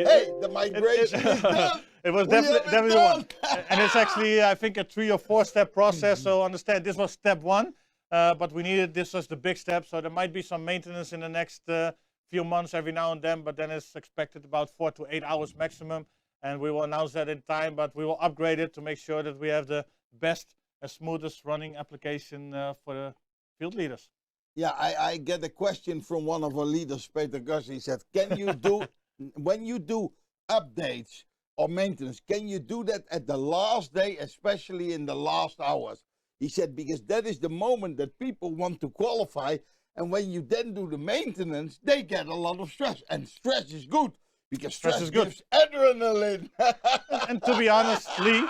Hey, the migration is done. It was We have it definitely done. one. And it's actually, I think, a 3 or 4 step process. So understand, this was step 1, but we needed, this was the big step. So there might be some maintenance in the next few months every now and then, but then it's expected about 4 to 8 hours maximum. And we will announce that in time, but we will upgrade it to make sure that we have the best and smoothest running application for the field leaders. Yeah, I get a question from one of our leaders, Peter Gus. He said, can you do, when you do updates or maintenance, can you do that at the last day, especially in the last hours? He said, because that is the moment that people want to qualify. And when you then do the maintenance, they get a lot of stress. And stress is good, because stress is good. gives adrenaline. And to be honest, Lee,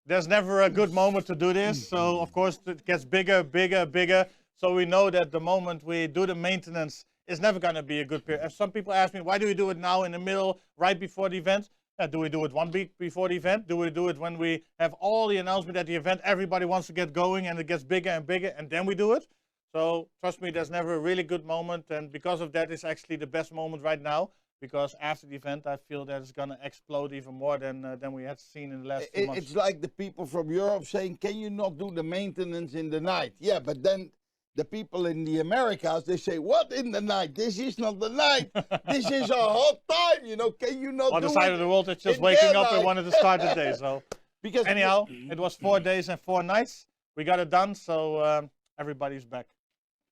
there's never a good moment to do this. So of course it gets bigger, bigger, bigger. So we know that the moment we do the maintenance, it's never going to be a good period. And some people ask me, why do we do it now in the middle, right before the event? Do we do it 1 week before the event? Do we do it when we have all the announcement at the event, everybody wants to get going and it gets bigger and bigger, and then we do it? So trust me, there's never a really good moment. And because of that, it's actually the best moment right now. Because after the event, I feel that it's going to explode even more than we had seen in the last few months. It's like the people from Europe saying, can you not do the maintenance in the night? Yeah, but then the people in the Americas, they say, what in the night? This is not the night. This is a hot time, you know. Can you not On do the side it of the world that's just in waking their up and night? wanted to start the day. So Because anyhow, it was 4 days and 4 nights. We got it done, so everybody's back.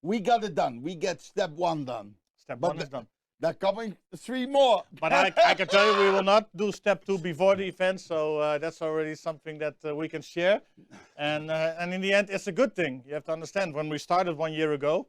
we got it done. We get step 1 done. Step But 1 is done. There are coming 3 more. But I can tell you, we will not do step 2 before the event, so that's already something that we can share. And in the end, it's a good thing. You have to understand, when we started 1 year ago,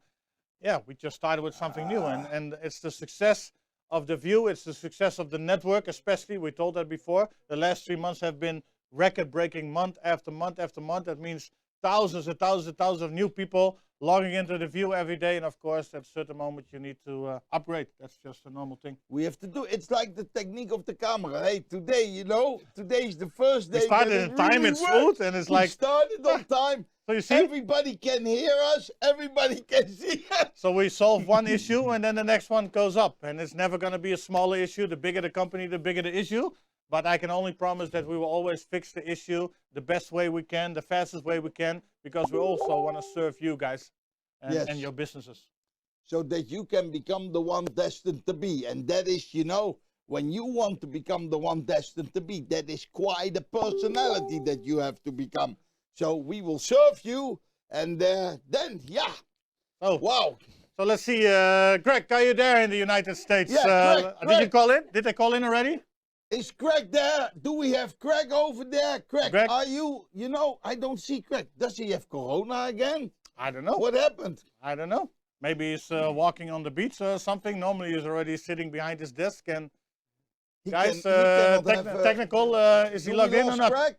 yeah, we just started with something new, and it's the success of the view, it's the success of the network, especially. We told that before. The last 3 months have been record-breaking month after month after month. That means thousands and thousands and thousands of new people logging into the view every day, and of course, at a certain moment, you need to upgrade. That's just a normal thing. We have to do. It's like the technique of the camera. Hey, today, you know, today is the first day. We started that in it time, really it's works. smooth, and it's We like, started on time. so you see? Everybody can hear us. Everybody can see us. So we solve one issue, and then the next one goes up, and it's never going to be a smaller issue. The bigger the company, the bigger the issue. But I can only promise that we will always fix the issue the best way we can, the fastest way we can, because we also want to serve you guys and your businesses. So that you can become the one destined to be. And that is, you know, when you want to become the one destined to be, that is quite a personality that you have to become. So we will serve you, and then, yeah. Oh, Wow. So let's see, Greg, are you there in the United States? Yeah, Did Greg. you call in? Did they call in already? Is Greg there? Do we have Greg over there? Greg, Greg? are you know, I don't see Greg. Does he have corona again? I don't know. What happened? I don't know. Maybe he's walking on the beach or something. Normally he's already sitting behind his desk. And He guys, cannot have, technical, is he do we logged in or lost not? Greg?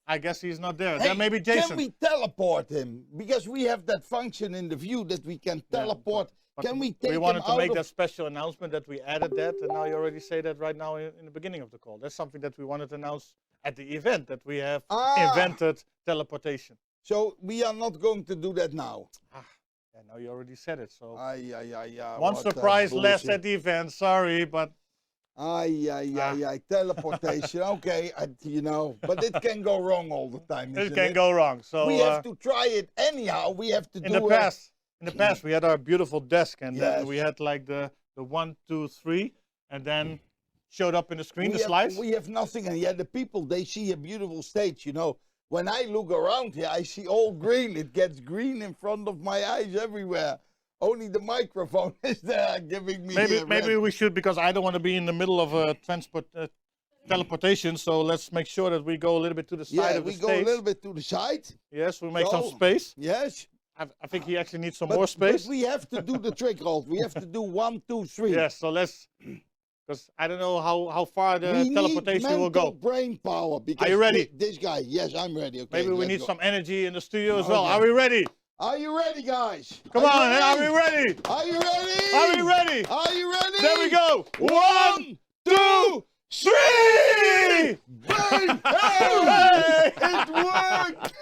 I guess he's not there. Hey, Then maybe Jason. can we teleport him? Because we have that function in the view that we can teleport. But Can we take we wanted him to out make of... that special announcement that we added that, and now you already say that right now in the beginning of the call. That's something that we wanted to announce at the event, that we have invented teleportation. So we are not going to do that now. Yeah, now you already said it. So One one surprise less at the event. Sorry, but teleportation. Okay, you know, but it can go wrong all the time. it isn't can go wrong. So We have to try it anyhow. We have to in do the it. past, we had our beautiful desk, and then Yes. we had like the 1, 2, 3, and then showed up in the screen the We slides. have nothing, and yet the people, they see a beautiful stage, you know. When I look around here, I see all green. It gets green in front of my eyes everywhere. Only the microphone is there giving me Maybe we should, because I don't want to be in the middle of a teleportation. So let's make sure that we go a little bit to the side of the we stage. go a little bit to the side. Yes, we make some So, space. Yes. I think he actually needs some But, more space. but we have to do the trick, Rolf. We have to do 1, 2, 3. Yes, so let's, because I don't know how far the We need teleportation will mental go. brain power. Because Are you ready? This guy, yes, I'm ready. Okay, Maybe we let's need go. some energy in the studio as well. Okay. Are we ready? Are you ready, guys? Come on, you are we ready? Are you ready? Are we ready? Are you ready? There we go. 1, 2, 3! Bang! Hey! It worked!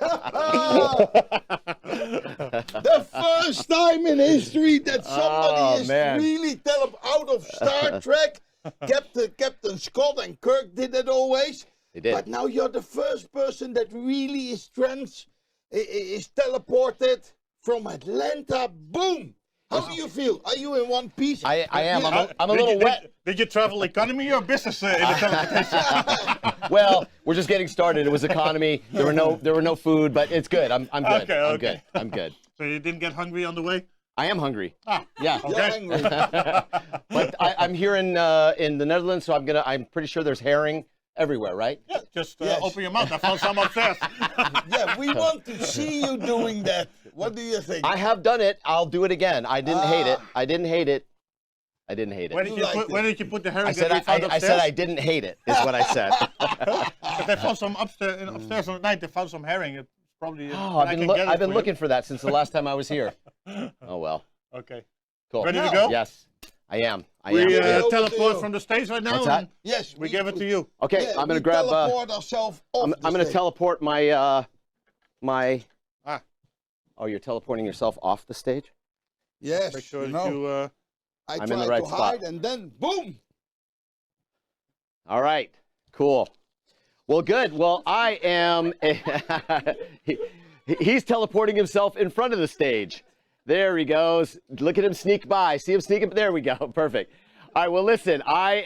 The first time in history that somebody is man. really out of Star Trek Captain Scott and Kirk did it always. They did. But now you're the first person that really is teleported from Atlanta. Boom! How do you feel? Are you in one piece? I am. Yeah. I'm a little wet. Did you travel economy or business in the teleportation? Well, we're just getting started. It was economy. There were no food, but it's good. I'm good. Okay. I'm good. So you didn't get hungry on the way? I am hungry. Ah, Yeah. You're okay. angry. But I'm here in the Netherlands, so I'm pretty sure there's herring everywhere, right? Yeah, just Yes. open your mouth. I found some upstairs. Yeah, we want to see you doing that. What do you think? I have done it. I'll do it again. I didn't hate it. I didn't hate it. I didn't hate Where it. did You you liked put? it. Where did you put the herring? I said that we found I upstairs? said I didn't hate it. Is what I said. But they found some upstairs. Upstairs on the night, they found some herring. It's probably. Oh, I've been looking for that since the last time I was here. Oh well. Okay. Cool. Ready to Now. go? Yes, I am. I We am. Over to teleport you. from the States right now. What's that? and Yes, We give it to you. Okay, Yeah, I'm gonna we grab. teleport ourselves off I'm the gonna stage. teleport my my. Ah. Oh, you're teleporting yourself off the stage? Yes, Make sure you that know, you. I I'm try in the right to spot. hide and then boom. All right, cool. Well, good. Well, I am. He's teleporting himself in front of the stage. There he goes. Look at him sneak by. See him sneaking. There we go. Perfect. All right. Well, listen. I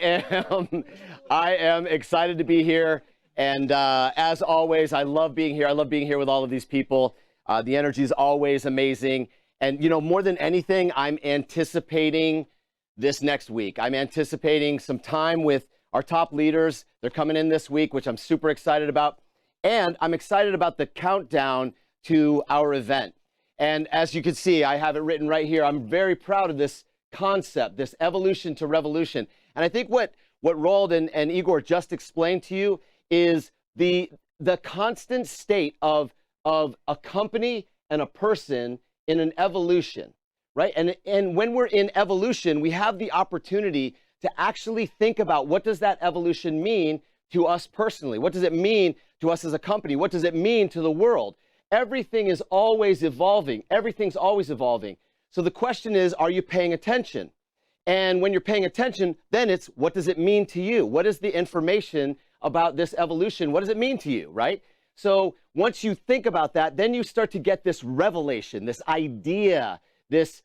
am excited to be here, and as always, I love being here. I love being here with all of these people. The energy is always amazing, and you know, more than anything, I'm anticipating this next week. I'm anticipating some time with our top leaders. They're coming in this week, which I'm super excited about. And I'm excited about the countdown to our event. And as you can see, I have it written right here. I'm very proud of this concept, this evolution to revolution. And I think what Roald and Igor just explained to you is the constant state of a company and a person in an evolution, right? And when we're in evolution, we have the opportunity to actually think about what does that evolution mean to us personally? What does it mean to us as a company? What does it mean to the world? Everything is always evolving. Everything's always evolving. So the question is, are you paying attention? And when you're paying attention, then it's what does it mean to you? What is the information about this evolution? What does it mean to you, right? So once you think about that, then you start to get this revelation, this idea, this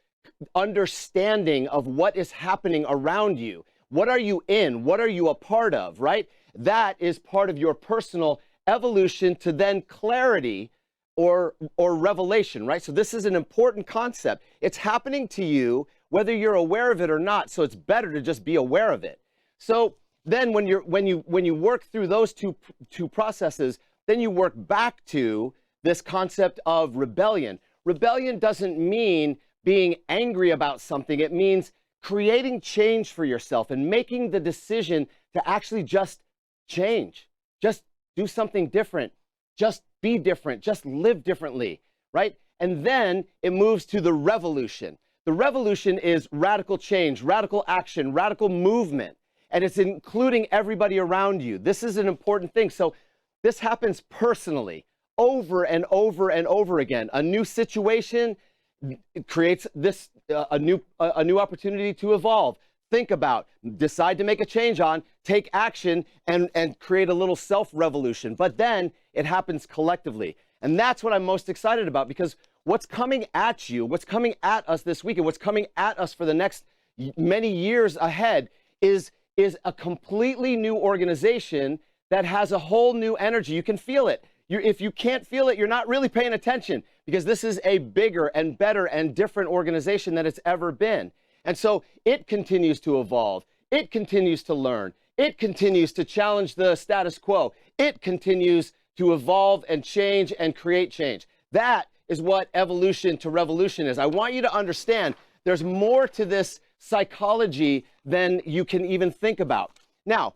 understanding of what is happening around you. What are you in? What are you a part of, right? That is part of your personal evolution to then clarity or revelation, right? So this is an important concept. It's happening to you whether you're aware of it or not. So it's better to just be aware of it. So then when you work through those two processes, then you work back to this concept of rebellion. Rebellion doesn't mean being angry about something. It means creating change for yourself and making the decision to actually just change, just do something different, just be different, just live differently, right? And then it moves to the revolution. The revolution is radical change, radical action, radical movement, and it's including everybody around you. This is an important thing. So this happens personally over and over and over again. A new situation creates this a new opportunity to evolve. Think about, decide to make a change on, take action, and create a little self-revolution. But then it happens collectively. And that's what I'm most excited about, because what's coming at you, what's coming at us this week, and what's coming at us for the next many years ahead is a completely new organization that has a whole new energy. You can feel it. If you can't feel it, you're not really paying attention, because this is a bigger and better and different organization than it's ever been. And so it continues to evolve. It continues to learn. It continues to challenge the status quo. It continues to evolve and change and create change. That is what evolution to revolution is. I want you to understand there's more to this psychology than you can even think about. Now,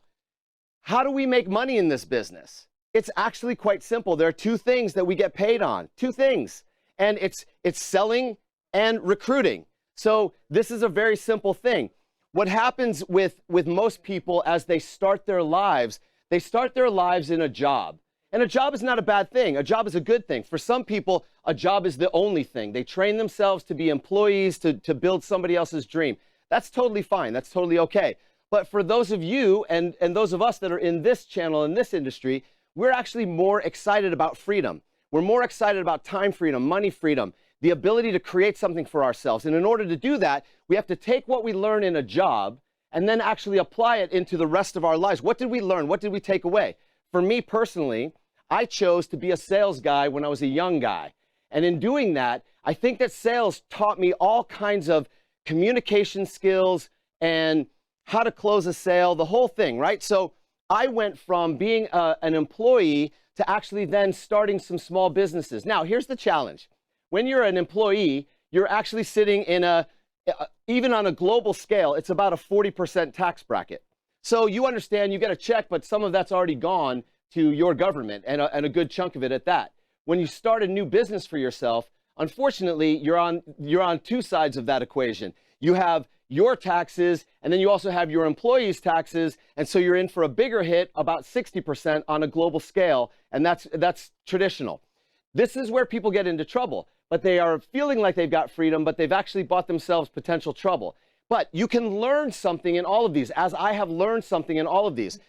how do we make money in this business? It's actually quite simple. There are two things that we get paid on, two things. And it's selling and recruiting. So this is a very simple thing. What happens with most people as they start their lives in a job. And a job is not a bad thing. A job is a good thing. For some people, a job is the only thing. They train themselves to be employees, to build somebody else's dream. That's totally fine. That's totally okay. But for those of you and those of us that are in this channel, in this industry, we're actually more excited about freedom. We're more excited about time freedom, money freedom, the ability to create something for ourselves. And in order to do that, we have to take what we learn in a job and then actually apply it into the rest of our lives. What did we learn? What did we take away? For me personally, I chose to be a sales guy when I was a young guy. And in doing that, I think that sales taught me all kinds of communication skills and how to close a sale, the whole thing, right? So I went from being an employee to actually then starting some small businesses. Now, here's the challenge. When you're an employee, you're actually sitting in even on a global scale, it's about a 40% tax bracket. So you understand, you get a check, but some of that's already gone to your government, and a good chunk of it at that. When you start a new business for yourself, unfortunately, you're on two sides of that equation. You have your taxes, and then you also have your employees' taxes, and so you're in for a bigger hit, about 60% on a global scale, and that's traditional. This is where people get into trouble, but they are feeling like they've got freedom, but they've actually bought themselves potential trouble. But you can learn something in all of these, as I have learned something in all of these.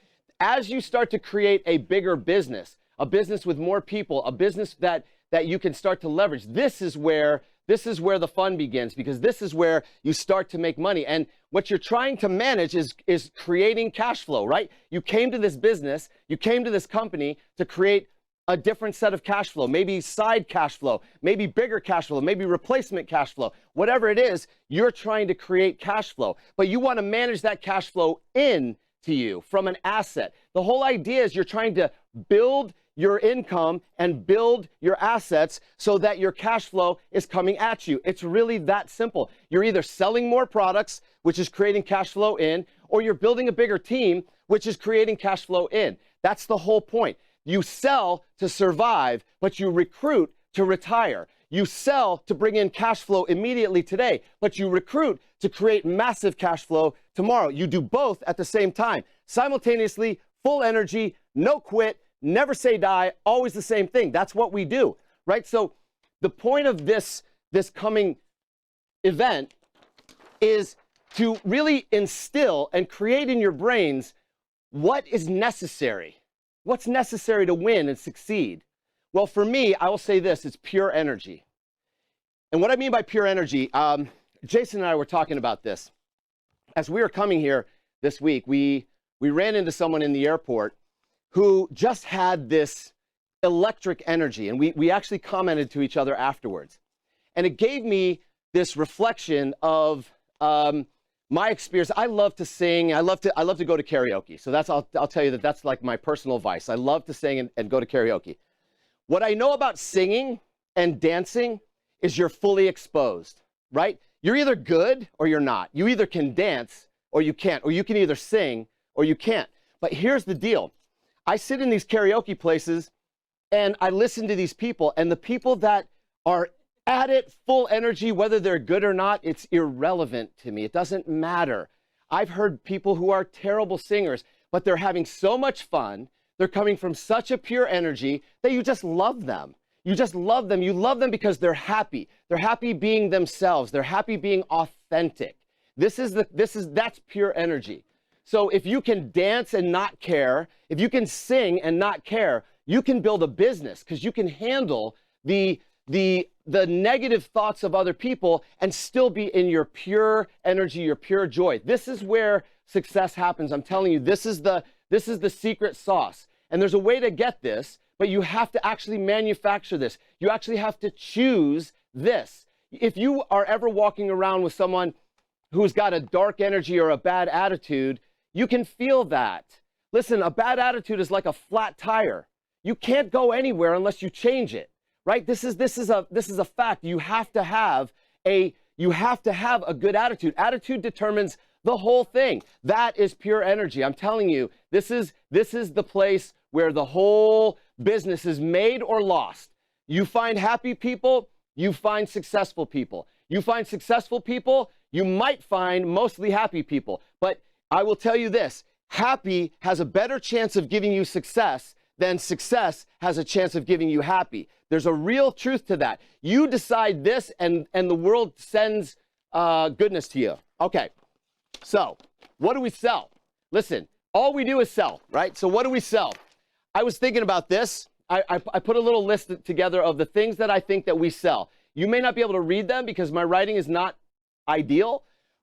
As you start to create a bigger business, a business with more people, a business that you can start to leverage, this is where the fun begins, because this is where you start to make money. And what you're trying to manage is creating cash flow, right? You came to this business, you came to this company to create a different set of cash flow, maybe side cash flow, maybe bigger cash flow, maybe replacement cash flow. Whatever it is, you're trying to create cash flow, but you want to manage that cash flow in to you from an asset. The whole idea is you're trying to build your income and build your assets so that your cash flow is coming at you. It's really that simple. You're either selling more products, which is creating cash flow in, or you're building a bigger team, which is creating cash flow in. That's the whole point. You sell to survive, but you recruit to retire. You sell to bring in cash flow immediately today, but you recruit to create massive cash flow tomorrow. You do both at the same time, simultaneously, full energy, no quit, never say die, always the same thing. That's what we do, right? So the point of this coming event is to really instill and create in your brains what is necessary. What's necessary to win and succeed? Well, for me, I will say this, it's pure energy. And what I mean by pure energy, Jason and I were talking about this. As we were coming here this week, we ran into someone in the airport who just had this electric energy, and we actually commented to each other afterwards. And it gave me this reflection of my experience. I love to sing. I love to go to karaoke. So I'll tell you that's like my personal vice. I love to sing and go to karaoke. What I know about singing and dancing is you're fully exposed, right? You're either good or you're not. You either can dance or you can't, or you can either sing or you can't. But here's the deal. I sit in these karaoke places and I listen to these people, and the people that are at it, full energy, whether they're good or not, it's irrelevant to me. It doesn't matter. I've heard people who are terrible singers, but they're having so much fun. They're coming from such a pure energy that you just love them. You just love them. You love them because they're happy. They're happy being themselves. They're happy being authentic. That's pure energy. So if you can dance and not care, if you can sing and not care, you can build a business because you can handle the negative thoughts of other people and still be in your pure energy, your pure joy. This is where success happens. I'm telling you, this is the secret sauce. And there's a way to get this, but you have to actually manufacture this. You actually have to choose this. If you are ever walking around with someone who's got a dark energy or a bad attitude, you can feel that. Listen, a bad attitude is like a flat tire. You can't go anywhere unless you change it. Right? This is a fact. You have to have a good attitude. Attitude determines the whole thing. That is pure energy. I'm telling you, this is the place where the whole business is made or lost. You find happy people, you find successful people. You find successful people, you might find mostly happy people. But I will tell you this, happy has a better chance of giving you success than success has a chance of giving you happy. There's a real truth to that. You decide this and the world sends goodness to you. Okay, so what do we sell? Listen, all we do is sell, right? So what do we sell? I was thinking about this. I put a little list together of the things that I think that we sell. You may not be able to read them because my writing is not ideal,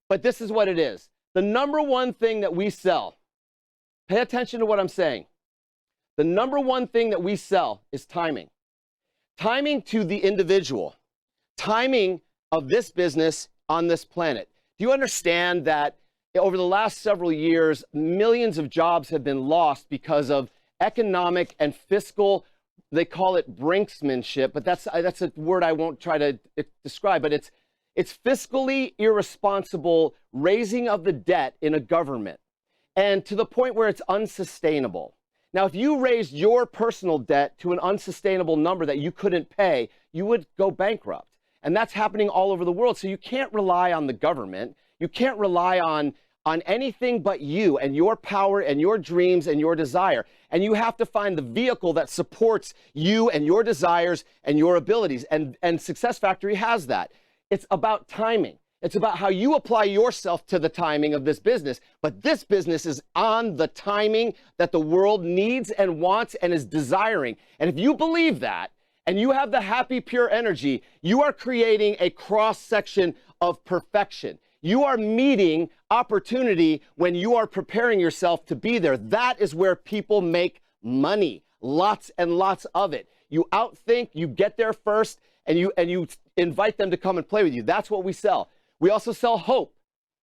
but this is what it is. The number one thing that we sell, pay attention to what I'm saying. The number one thing that we sell is timing. Timing to the individual. Timing of this business on this planet. Do you understand that over the last several years, millions of jobs have been lost because of economic and fiscal, they call it brinksmanship, but that's a word I won't try to describe, but it's fiscally irresponsible raising of the debt in a government, and to the point where it's unsustainable. Now, if you raised your personal debt to an unsustainable number that you couldn't pay, you would go bankrupt. And that's happening all over the world. So you can't rely on the government. You can't rely on anything but you and your power and your dreams and your desire. And you have to find the vehicle that supports you and your desires and your abilities. And Success Factory has that. It's about timing. It's about how you apply yourself to the timing of this business. But this business is on the timing that the world needs and wants and is desiring. And if you believe that, and you have the happy, pure energy, you are creating a cross-section of perfection. You are meeting opportunity when you are preparing yourself to be there. That is where people make money, lots and lots of it. You outthink, you get there first, and you invite them to come and play with you. That's what we sell. We also sell hope.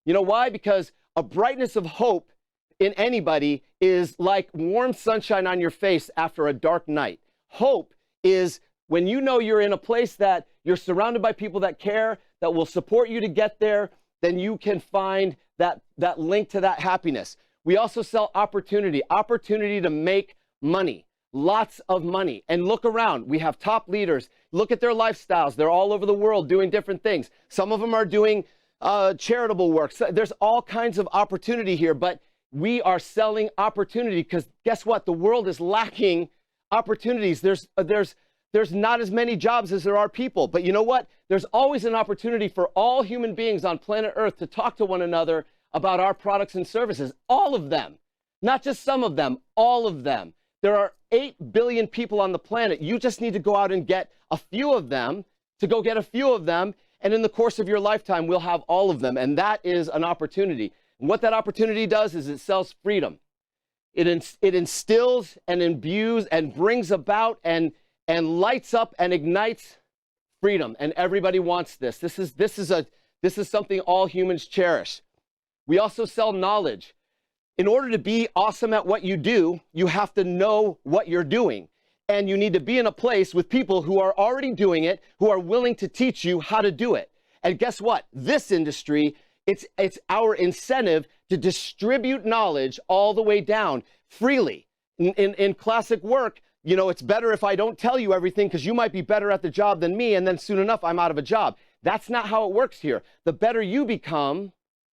You know why? Because a brightness of hope in anybody is like warm sunshine on your face after a dark night. Hope is when you know you're in a place that you're surrounded by people that care, that will support you to get there, then you can find that link to that happiness. We also sell opportunity to make money, lots of money. And look around, we have top leaders. Look at their lifestyles. They're all over the world doing different things. Some of them are doing charitable work. So there's all kinds of opportunity here, but we are selling opportunity because guess what? The world is lacking opportunities. There's not as many jobs as there are people, but you know what? There's always an opportunity for all human beings on planet Earth to talk to one another about our products and services. All of them, not just some of them, all of them. There are 8 billion people on the planet. You just need to go out and get a few of them, and in the course of your lifetime, we'll have all of them, and that is an opportunity. And what that opportunity does is it sells freedom. It instills and imbues and brings about and lights up and ignites freedom, and everybody wants this. This is something all humans cherish. We also sell knowledge. In order to be awesome at what you do, you have to know what you're doing, and you need to be in a place with people who are already doing it, who are willing to teach you how to do it. And guess what? This industry, it's our incentive to distribute knowledge all the way down freely. In classic work, you know, it's better if I don't tell you everything because you might be better at the job than me, and then soon enough, I'm out of a job. That's not how it works here. The better you become,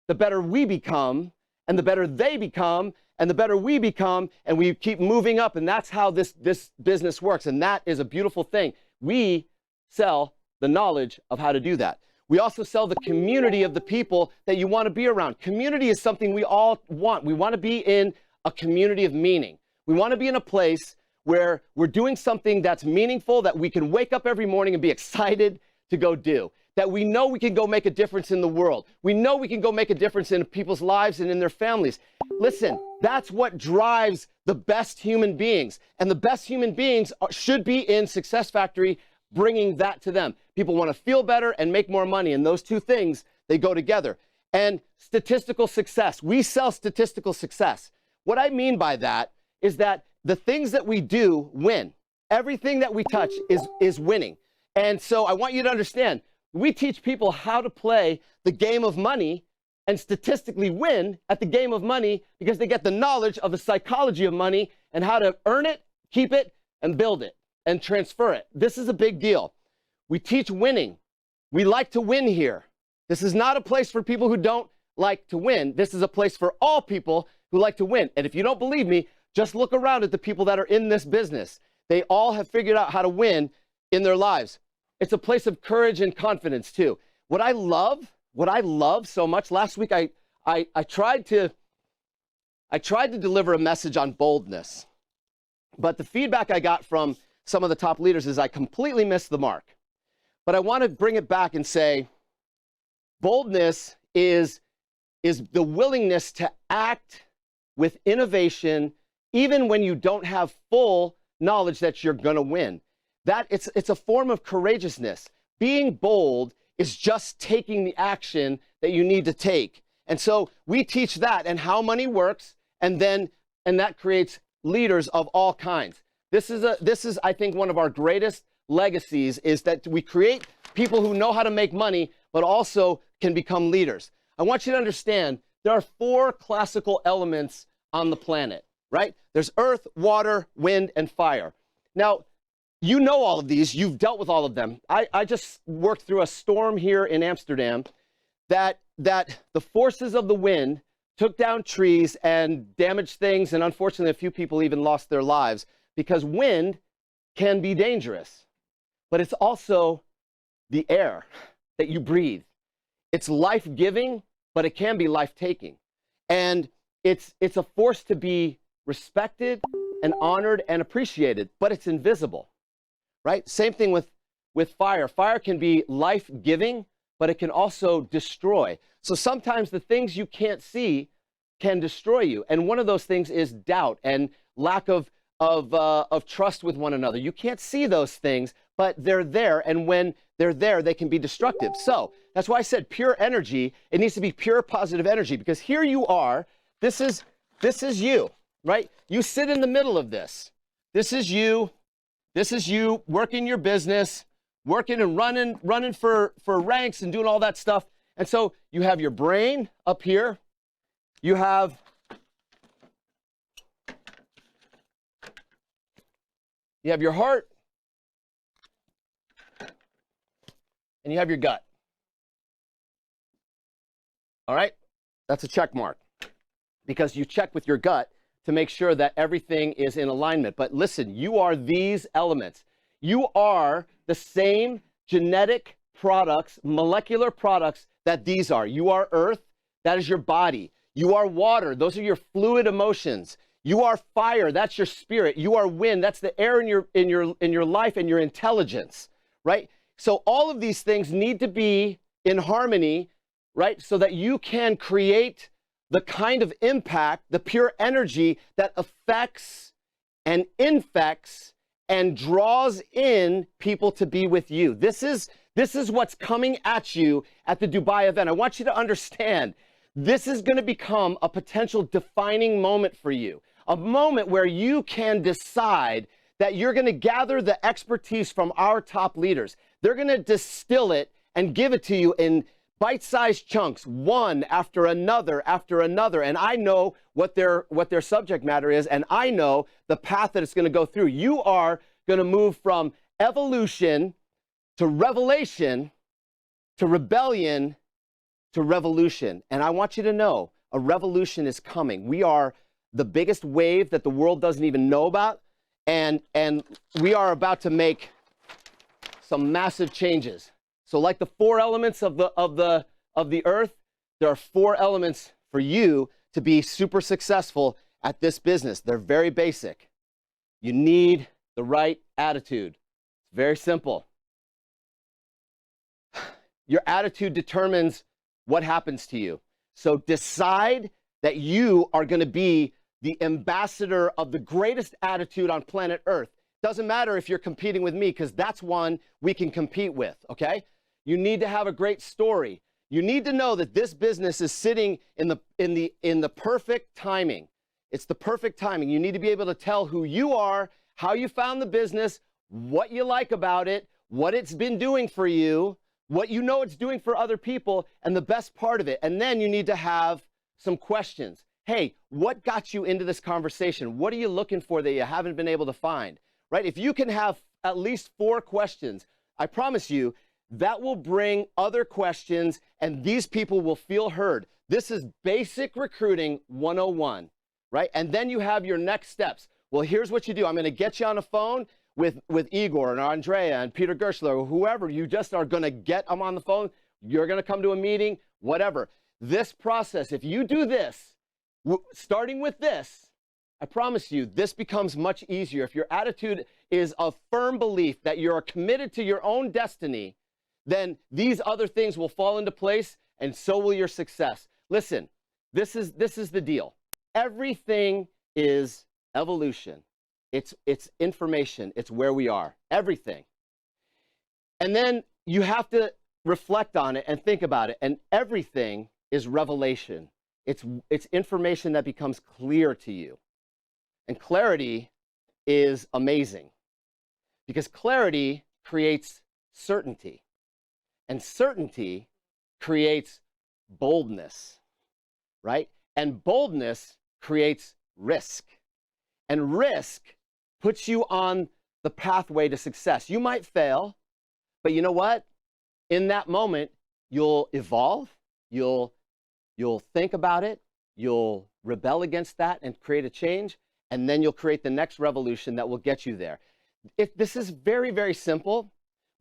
the better we become, and the better they become, and the better we become, and we keep moving up, and that's how this business works, and that is a beautiful thing. We sell the knowledge of how to do that. We also sell the community of the people that you want to be around. Community is something we all want. We want to be in a community of meaning. We want to be in a place where we're doing something that's meaningful, that we can wake up every morning and be excited to go do, that we know we can go make a difference in the world. We know we can go make a difference in people's lives and in their families. Listen, that's what drives the best human beings. And the best human beings should be in Success Factory, bringing that to them. People want to feel better and make more money. And those two things, they go together. And statistical success. We sell statistical success. What I mean by that is that the things that we do win. Everything that we touch is winning. And so I want you to understand, we teach people how to play the game of money and statistically win at the game of money because they get the knowledge of the psychology of money and how to earn it, keep it, and build it and transfer it. This is a big deal. We teach winning. We like to win here. This is not a place for people who don't like to win. This is a place for all people who like to win. And if you don't believe me, just look around at the people that are in this business. They all have figured out how to win in their lives. It's a place of courage and confidence too. What I love so much, last week I tried to I tried to deliver a message on boldness, but the feedback I got from some of the top leaders is I completely missed the mark. But I want to bring it back and say, boldness is the willingness to act with innovation, even when you don't have full knowledge that you're going to win. That it's a form of courageousness. Being bold is just taking the action that you need to take. And so we teach that and how money works, and that creates leaders of all kinds. This is I think one of our greatest legacies, is that we create people who know how to make money but also can become leaders. I want you to understand there are 4 classical elements on the planet, right? There's earth, water, wind, and fire. Now, you know all of these. You've dealt with all of them. I just worked through a storm here in Amsterdam that the forces of the wind took down trees and damaged things, and unfortunately, a few people even lost their lives, because wind can be dangerous, but it's also the air that you breathe. It's life-giving, but it can be life-taking. And it's a force to be respected and honored and appreciated, but it's invisible, right? Same thing with fire. Fire can be life-giving, but it can also destroy. So sometimes the things you can't see can destroy you. And one of those things is doubt and lack of trust with one another. You can't see those things, but they're there. And when they're there, they can be destructive. So that's why I said pure energy. It needs to be pure positive energy, because here you are. This is you, right? You sit in the middle of this. This is you. This is you working your business, working and running for ranks and doing all that stuff. And so you have your brain up here. You have your heart, and you have your gut. All right? That's a check mark, because you check with your gut to make sure that everything is in alignment. But listen, you are these elements. You are the same genetic products, molecular products that these are. You are earth, that is your body. You are water, those are your fluid emotions. You are fire, that's your spirit. You are wind, that's the air in your life and your intelligence, right? So all of these things need to be in harmony, right? So that you can create the kind of impact, the pure energy that affects and infects and draws in people to be with you. This is what's coming at you at the Dubai event. I want you to understand, this is going to become a potential defining moment for you, a moment where you can decide that you're going to gather the expertise from our top leaders. They're going to distill it and give it to you in bite-sized chunks, one after another after another. And I know what their subject matter is, and I know the path that it's going to go through. You are going to move from evolution to revelation to rebellion to revolution. And I want you to know, a revolution is coming. We are the biggest wave that the world doesn't even know about, and we are about to make some massive changes. So like the 4 elements of the earth, there are 4 elements for you to be super successful at this business. They're very basic. You need the right attitude. It's very simple. Your attitude determines what happens to you. So decide that you are going to be the ambassador of the greatest attitude on planet Earth. Doesn't matter if you're competing with me, because that's one we can compete with, okay? You need to have a great story. You need to know that this business is sitting in the perfect timing. It's the perfect timing. You need to be able to tell who you are, how you found the business, what you like about it, what it's been doing for you, what you know it's doing for other people, and the best part of it. And then you need to have some questions. Hey, what got you into this conversation? What are you looking for that you haven't been able to find? Right? If you can have at least 4 questions, I promise you, that will bring other questions, and these people will feel heard. This is basic recruiting 101, right? And then you have your next steps. Well, here's what you do. I'm going to get you on a phone with Igor and Andrea and Peter Gershler, or whoever. You just are going to get them on the phone. You're going to come to a meeting, whatever. This process, if you do this, Starting with this, I promise you, this becomes much easier. If your attitude is a firm belief that you're committed to your own destiny, then these other things will fall into place, and so will your success. Listen, this is the deal. Everything is evolution. It's information. It's where we are. Everything. And then you have to reflect on it and think about it. And everything is revelation. It's information that becomes clear to you. And clarity is amazing, because clarity creates certainty, and certainty creates boldness, right? And boldness creates risk, and risk puts you on the pathway to success. You might fail, but you know what? In that moment, you'll evolve, you'll think about it, you'll rebel against that and create a change, and then you'll create the next revolution that will get you there. This is very, very simple.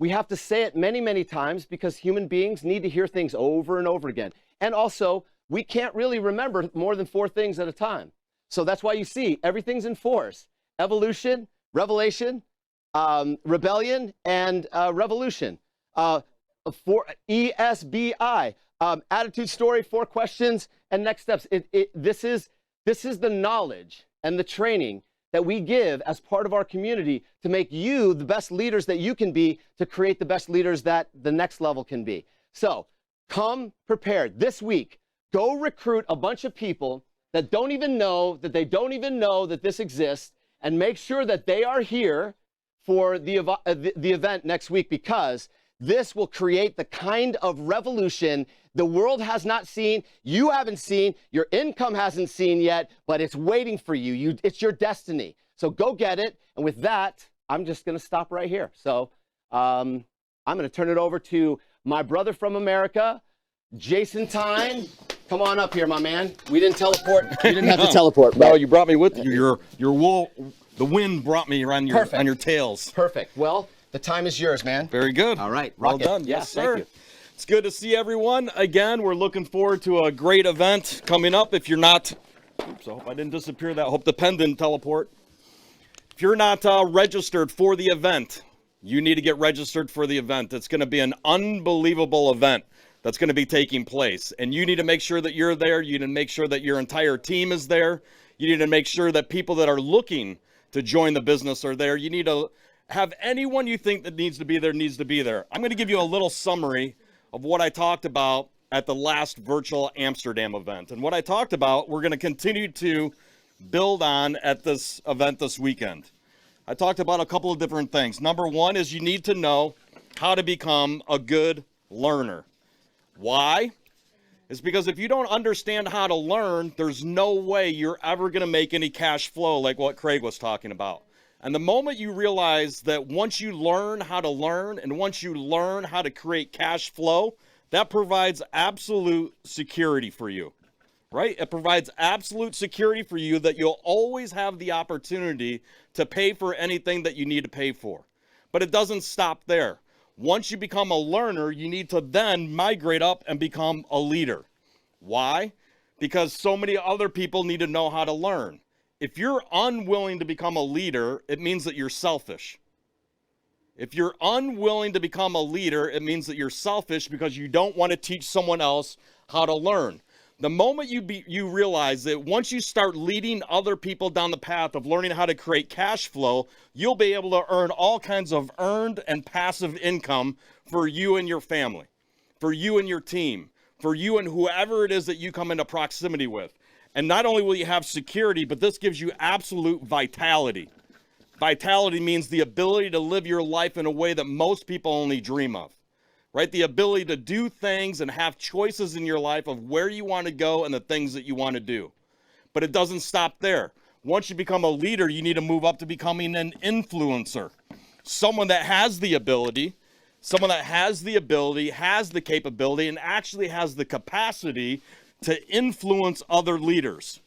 We have to say it many, many times because human beings need to hear things over and over again. And also, we can't really remember more than 4 things at a time. So that's why you see everything's in 4s: evolution, revelation, rebellion, and revolution. For ESBI, attitude, story, 4 questions, and next steps. This is the knowledge and the training that we give as part of our community to make you the best leaders that you can be, to create the best leaders that the next level can be. So come prepared. This week, go recruit a bunch of people that don't even know that this exists, and make sure that they are here for the event next week, because this will create the kind of revolution the world has not seen, you haven't seen, your income hasn't seen yet, but it's waiting for you. It's your destiny. So go get it. And with that, I'm just going to stop right here. So I'm going to turn it over to my brother from America, Jason Tyne. Come on up here, my man. We didn't teleport. You didn't have to teleport, bro. No, you brought me with you. Your wool. The wind brought me around your tails. Perfect. Well, the time is yours, man. Very good. All right. Well rock it. done. Yeah, Yes, sir. Thank you. It's good to see everyone. Again, we're looking forward to a great event coming up. If you're not, oops, I hope I didn't disappear that. I hope the pen didn't teleport. If you're not registered for the event, you need to get registered for the event. It's going to be an unbelievable event that's going to be taking place. And you need to make sure that you're there. You need to make sure that your entire team is there. You need to make sure that people that are looking to join the business are there. You need to have anyone you think that needs to be there. I'm going to give you a little summary of what I talked about at the last virtual Amsterdam event. And what I talked about, we're going to continue to build on at this event this weekend. I talked about a couple of different things. Number one is you need to know how to become a good learner. Why? It's because if you don't understand how to learn, there's no way you're ever going to make any cash flow like what Craig was talking about. And the moment you realize that once you learn how to learn and once you learn how to create cash flow, that provides absolute security for you, right? It provides absolute security for you that you'll always have the opportunity to pay for anything that you need to pay for. But it doesn't stop there. Once you become a learner, you need to then migrate up and become a leader. Why? Because so many other people need to know how to learn. If you're unwilling to become a leader, it means that you're selfish. If you're unwilling to become a leader, it means that you're selfish because you don't want to teach someone else how to learn. The moment you realize that once you start leading other people down the path of learning how to create cash flow, you'll be able to earn all kinds of earned and passive income for you and your family, for you and your team, for you and whoever it is that you come into proximity with. And not only will you have security, but this gives you absolute vitality. Vitality means the ability to live your life in a way that most people only dream of, right? The ability to do things and have choices in your life of where you want to go and the things that you want to do. But it doesn't stop there. Once you become a leader, you need to move up to becoming an influencer. Someone that has the ability, has the capability, and actually has the capacity to influence other leaders.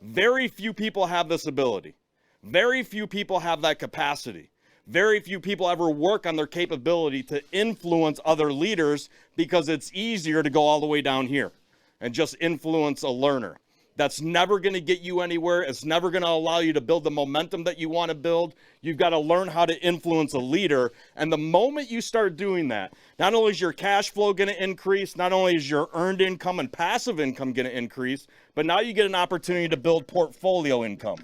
Very few people have this ability. Very few people have that capacity. Very few people ever work on their capability to influence other leaders because it's easier to go all the way down here and just influence a learner. That's never going to get you anywhere. It's never going to allow you to build the momentum that you want to build. You've got to learn how to influence a leader. And the moment you start doing that, not only is your cash flow going to increase, not only is your earned income and passive income going to increase, but now you get an opportunity to build portfolio income.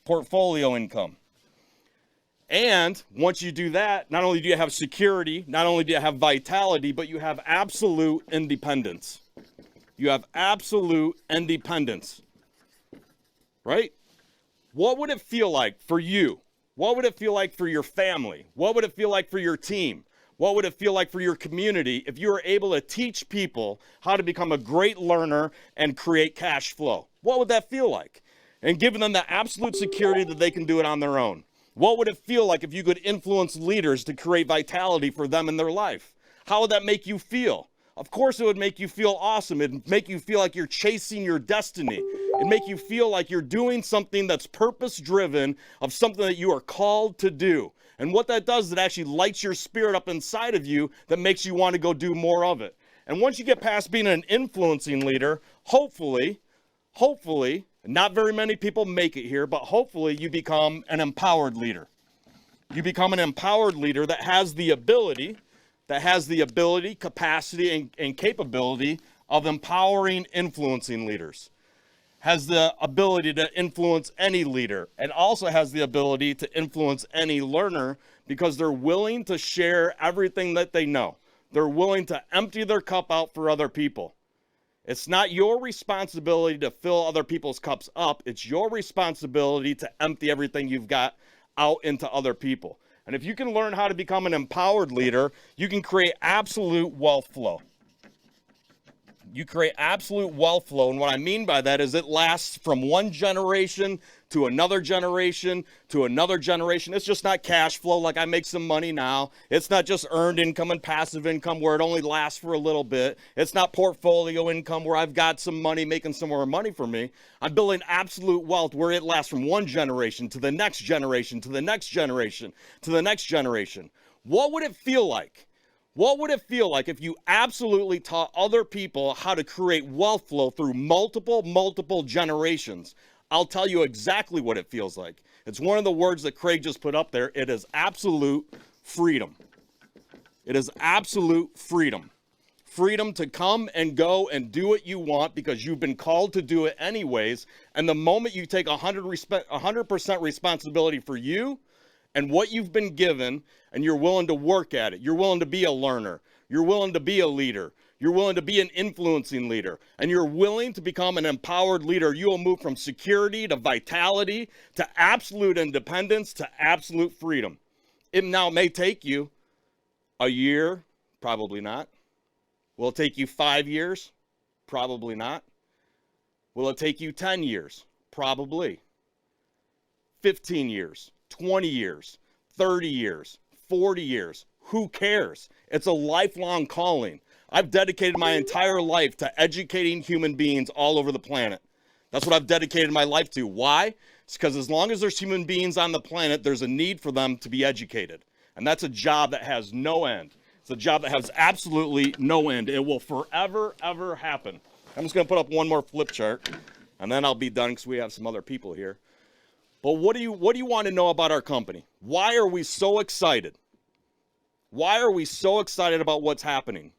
Portfolio income. And once you do that, not only do you have security, not only do you have vitality, but you have absolute independence. You have absolute independence, right? What would it feel like for you? What would it feel like for your family? What would it feel like for your team? What would it feel like for your community if you were able to teach people how to become a great learner and create cash flow? What would that feel like? And giving them the absolute security that they can do it on their own. What would it feel like if you could influence leaders to create vitality for them in their life? How would that make you feel? Of course, it would make you feel awesome. It'd make you feel like you're chasing your destiny. It'd make you feel like you're doing something that's purpose-driven, of something that you are called to do. And what that does is it actually lights your spirit up inside of you that makes you want to go do more of it. And once you get past being an influencing leader, hopefully, not very many people make it here, but hopefully you become an empowered leader. You become an empowered leader that has the ability, capacity, and capability of empowering, influencing leaders. Has the ability to influence any leader, and also has the ability to influence any learner because they're willing to share everything that they know. They're willing to empty their cup out for other people. It's not your responsibility to fill other people's cups up. It's your responsibility to empty everything you've got out into other people. And if you can learn how to become an empowered leader, you can create absolute wealth flow. You create absolute wealth flow. And what I mean by that is it lasts from one generation to another generation to another generation. It's just not cash flow like I make some money now. It's not just earned income and passive income where it only lasts for a little bit. It's not portfolio income where I've got some money making some more money for me. I'm building absolute wealth where it lasts from one generation to the next generation to the next generation to the next generation. What would it feel like? What would it feel like if you absolutely taught other people how to create wealth flow through multiple generations? I'll tell you exactly what it feels like. It's one of the words that Craig just put up there. It is absolute freedom. It is absolute freedom. Freedom to come and go and do what you want because you've been called to do it anyways. And the moment you take 100% responsibility for you and what you've been given, and you're willing to work at it, you're willing to be a learner, you're willing to be a leader, you're willing to be an influencing leader, and you're willing to become an empowered leader, you will move from security to vitality to absolute independence to absolute freedom. It now may take you a year, probably not. Will it take you 5 years? Probably not. Will it take you 10 years? Probably. 15 years. 20 years, 30 years, 40 years, who cares? It's a lifelong calling. I've dedicated my entire life to educating human beings all over the planet. That's what I've dedicated my life to. Why? It's because as long as there's human beings on the planet, there's a need for them to be educated. And that's a job that has no end. It's a job that has absolutely no end. It will forever, ever happen. I'm just going to put up one more flip chart, and then I'll be done because we have some other people here. But what do you want to know about our company? Why are we so excited? Why are we so excited about what's happening?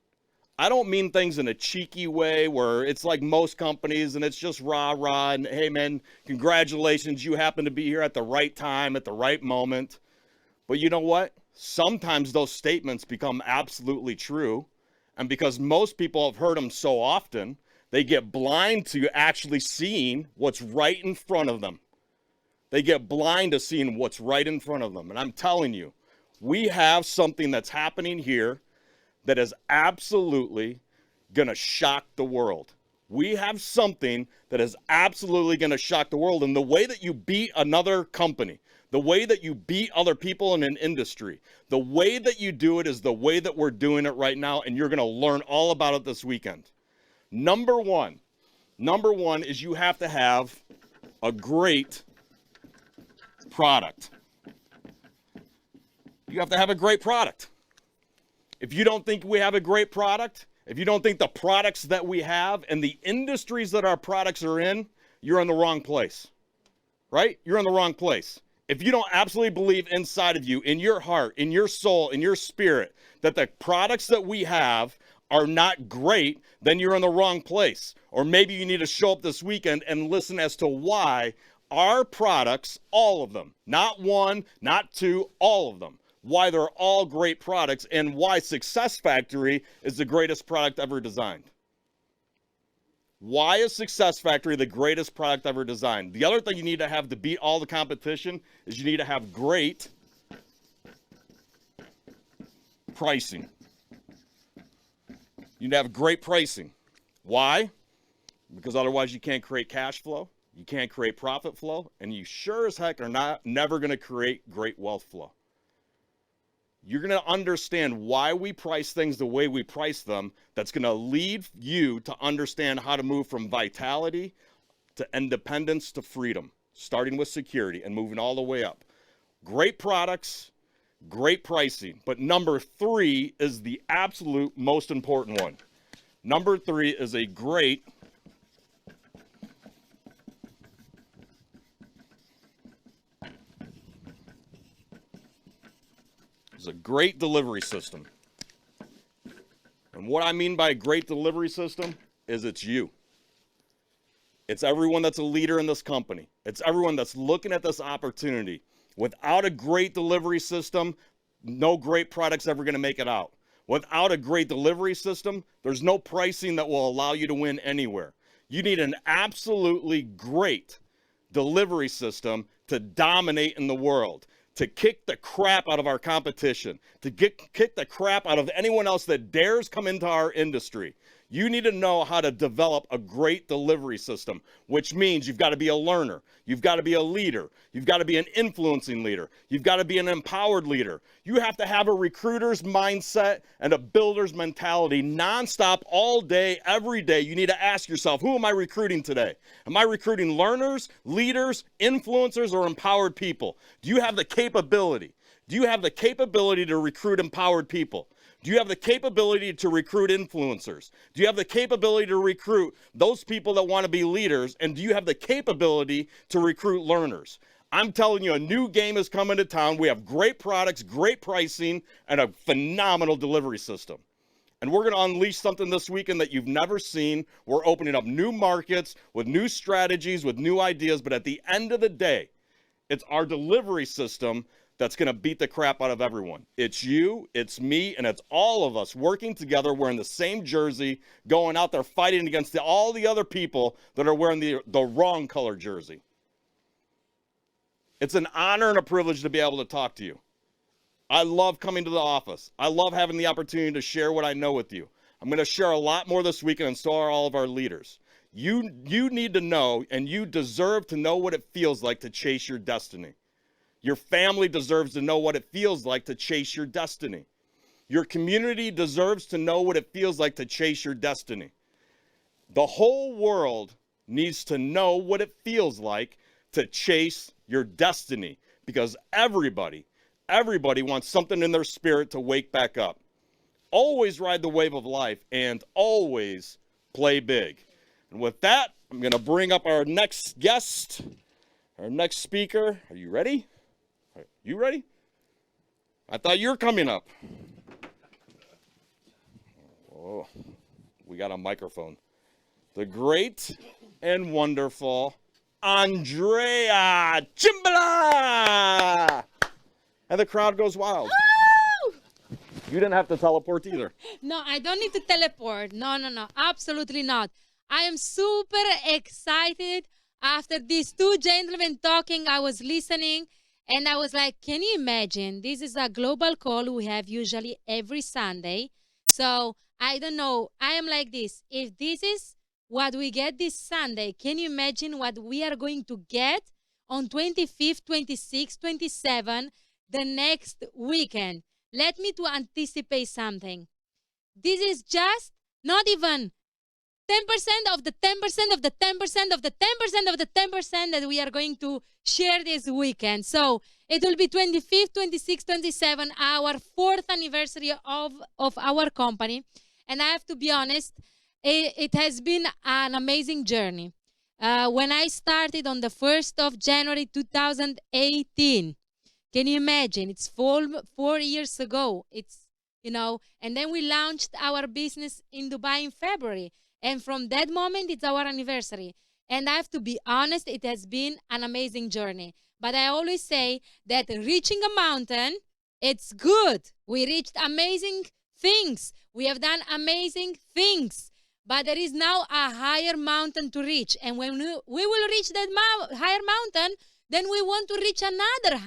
I don't mean things in a cheeky way where it's like most companies and it's just rah-rah and hey man, congratulations, you happen to be here at the right time, at the right moment. But you know what? Sometimes those statements become absolutely true. And because most people have heard them so often, they get blind to actually seeing what's right in front of them. They get blind to seeing what's right in front of them. And I'm telling you, we have something that's happening here that is absolutely going to shock the world. We have something that is absolutely going to shock the world. And the way that you beat another company, the way that you beat other people in an industry, the way that you do it is the way that we're doing it right now. And you're going to learn all about it this weekend. Number one is you have to have a great product. You have to have a great product. If you don't think we have a great product, if you don't think the products that we have and the industries that our products are in, you're in the wrong place, right? You're in the wrong place. If you don't absolutely believe inside of you, in your heart, in your soul, in your spirit, that the products that we have are not great, then you're in the wrong place. Or maybe you need to show up this weekend and listen as to why our products, all of them, not one, not two, all of them, why they're all great products and why Success Factory is the greatest product ever designed. Why is Success Factory the greatest product ever designed? The other thing you need to have to beat all the competition is you need to have great pricing. You need to have great pricing. Why? Because otherwise you can't create cash flow, you can't create profit flow, and you sure as heck are never going to create great wealth flow. You're going to understand why we price things the way we price them. That's going to lead you to understand how to move from vitality to independence to freedom, starting with security and moving all the way up. Great products, great pricing. But number 3 is the absolute most important one. Number 3 is a great delivery system. And what I mean by a great delivery system is it's you. It's everyone that's a leader in this company. It's everyone that's looking at this opportunity. Without a great delivery system, no great product's ever going to make it out. Without a great delivery system, there's no pricing that will allow you to win anywhere. You need an absolutely great delivery system to dominate in the world, to kick the crap out of our competition, to kick the crap out of anyone else that dares come into our industry. You need to know how to develop a great delivery system, which means you've got to be a learner. You've got to be a leader. You've got to be an influencing leader. You've got to be an empowered leader. You have to have a recruiter's mindset and a builder's mentality nonstop all day, every day. You need to ask yourself, who am I recruiting today? Am I recruiting learners, leaders, influencers, or empowered people? Do you have the capability? Do you have the capability to recruit empowered people? Do you have the capability to recruit influencers? Do you have the capability to recruit those people that want to be leaders? And do you have the capability to recruit learners? I'm telling you, a new game is coming to town. We have great products, great pricing, and a phenomenal delivery system. And we're going to unleash something this weekend that you've never seen. We're opening up new markets with new strategies, with new ideas. But at the end of the day, it's our delivery system that's going to beat the crap out of everyone. It's you, it's me, and it's all of us working together, wearing the same jersey, going out there fighting against all the other people that are wearing the wrong color jersey. It's an honor and a privilege to be able to talk to you. I love coming to the office. I love having the opportunity to share what I know with you. I'm going to share a lot more this weekend, and so are all of our leaders. You need to know, and you deserve to know what it feels like to chase your destiny. Your family deserves to know what it feels like to chase your destiny. Your community deserves to know what it feels like to chase your destiny. The whole world needs to know what it feels like to chase your destiny, because everybody wants something in their spirit to wake back up. Always ride the wave of life and always play big. And with that, I'm going to bring up our next guest, our next speaker. Are you ready? You ready? I thought you were coming up. Oh, we got a microphone. The great and wonderful Andrea Cimbala! And the crowd goes wild. Woo! You didn't have to teleport either. No, I don't need to teleport. No, absolutely not. I am super excited. After these two gentlemen talking, I was listening. And I was like, can you imagine? This is a global call we have usually every Sunday. So I don't know. I am like this. If this is what we get this Sunday, can you imagine what we are going to get on 25th, 26th, 27th, the next weekend? Let me to anticipate something. This is just not even 10% of the 10% of the 10% of the 10% of the 10% that we are going to share this weekend. So it will be 25th, 26th, 27th, our 4th anniversary of our company. And I have to be honest, it has been an amazing journey. When I started on the 1st of January 2018, can you imagine? It's 4 years ago. And then we launched our business in Dubai in February. And from that moment, it's our anniversary. And I have to be honest, it has been an amazing journey. But I always say that reaching a mountain, it's good. We reached amazing things. We have done amazing things. But there is now a higher mountain to reach. And when we will reach that higher mountain, then we want to reach another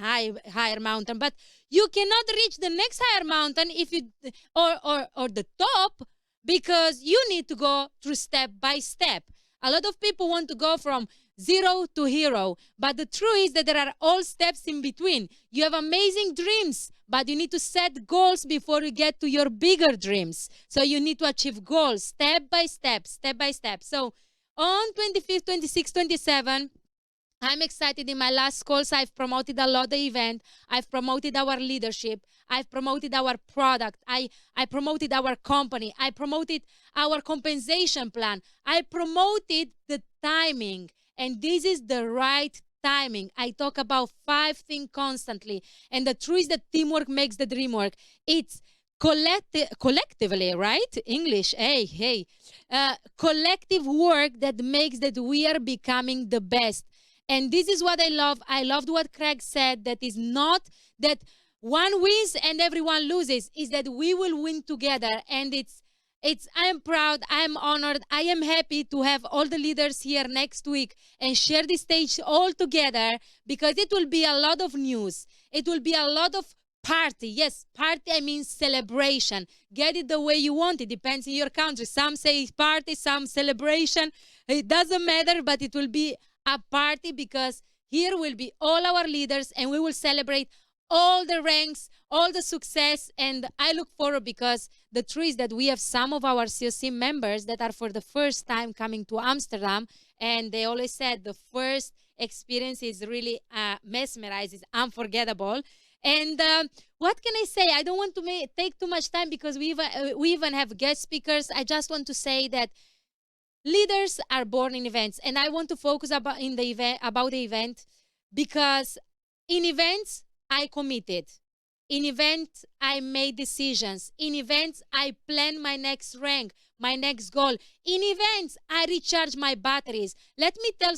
higher mountain. But you cannot reach the next higher mountain if you or the top, because you need to go through step by step. A lot of people want to go from zero to hero, but the truth is that there are all steps in between. You have amazing dreams, but you need to set goals before you get to your bigger dreams. So you need to achieve goals step by step, step by step. So on 25th, 26th, 27th, I'm excited. In my last calls, I've promoted a lot the event. I've promoted our leadership. I've promoted our product. I promoted our company. I promoted our compensation plan. I promoted the timing. And this is the right timing. I talk about 5 things constantly. And the truth is that teamwork makes the dream work. It's collectively, right? English, hey. Collective work that makes that we are becoming the best. And this is what I love. I loved what Craig said, that is not that one wins and everyone loses, is that we will win together. And I am proud, I am honored, I am happy to have all the leaders here next week and share the stage all together, because it will be a lot of news. It will be a lot of party. Yes, party, I mean celebration. Get it the way you want. It depends in your country. Some say party, some celebration. It doesn't matter, but it will be a party, because here will be all our leaders and we will celebrate all the ranks, all the success. And I look forward, because the truth is that we have some of our COC members that are for the first time coming to Amsterdam, and they always said the first experience is really mesmerizing, unforgettable. And what can I say? I don't want to take too much time, because we even have guest speakers. I just want to say that leaders are born in events, and I want to focus about the event, because in events I committed. In events I made decisions. In events I plan my next rank, my next goal. In events I recharge my batteries. Let me tell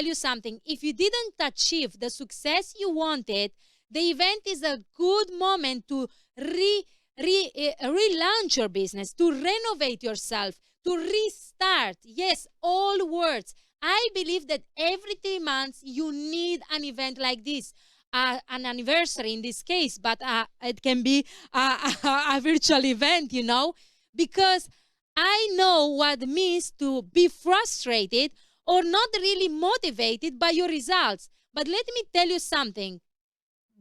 you something. If you didn't achieve the success you wanted, the event is a good moment to relaunch your business, to renovate yourself, to restart. Yes, all words. I believe that every 3 months you need an event like this. An anniversary in this case, but it can be a virtual event, because I know what it means to be frustrated or not really motivated by your results. But let me tell you something.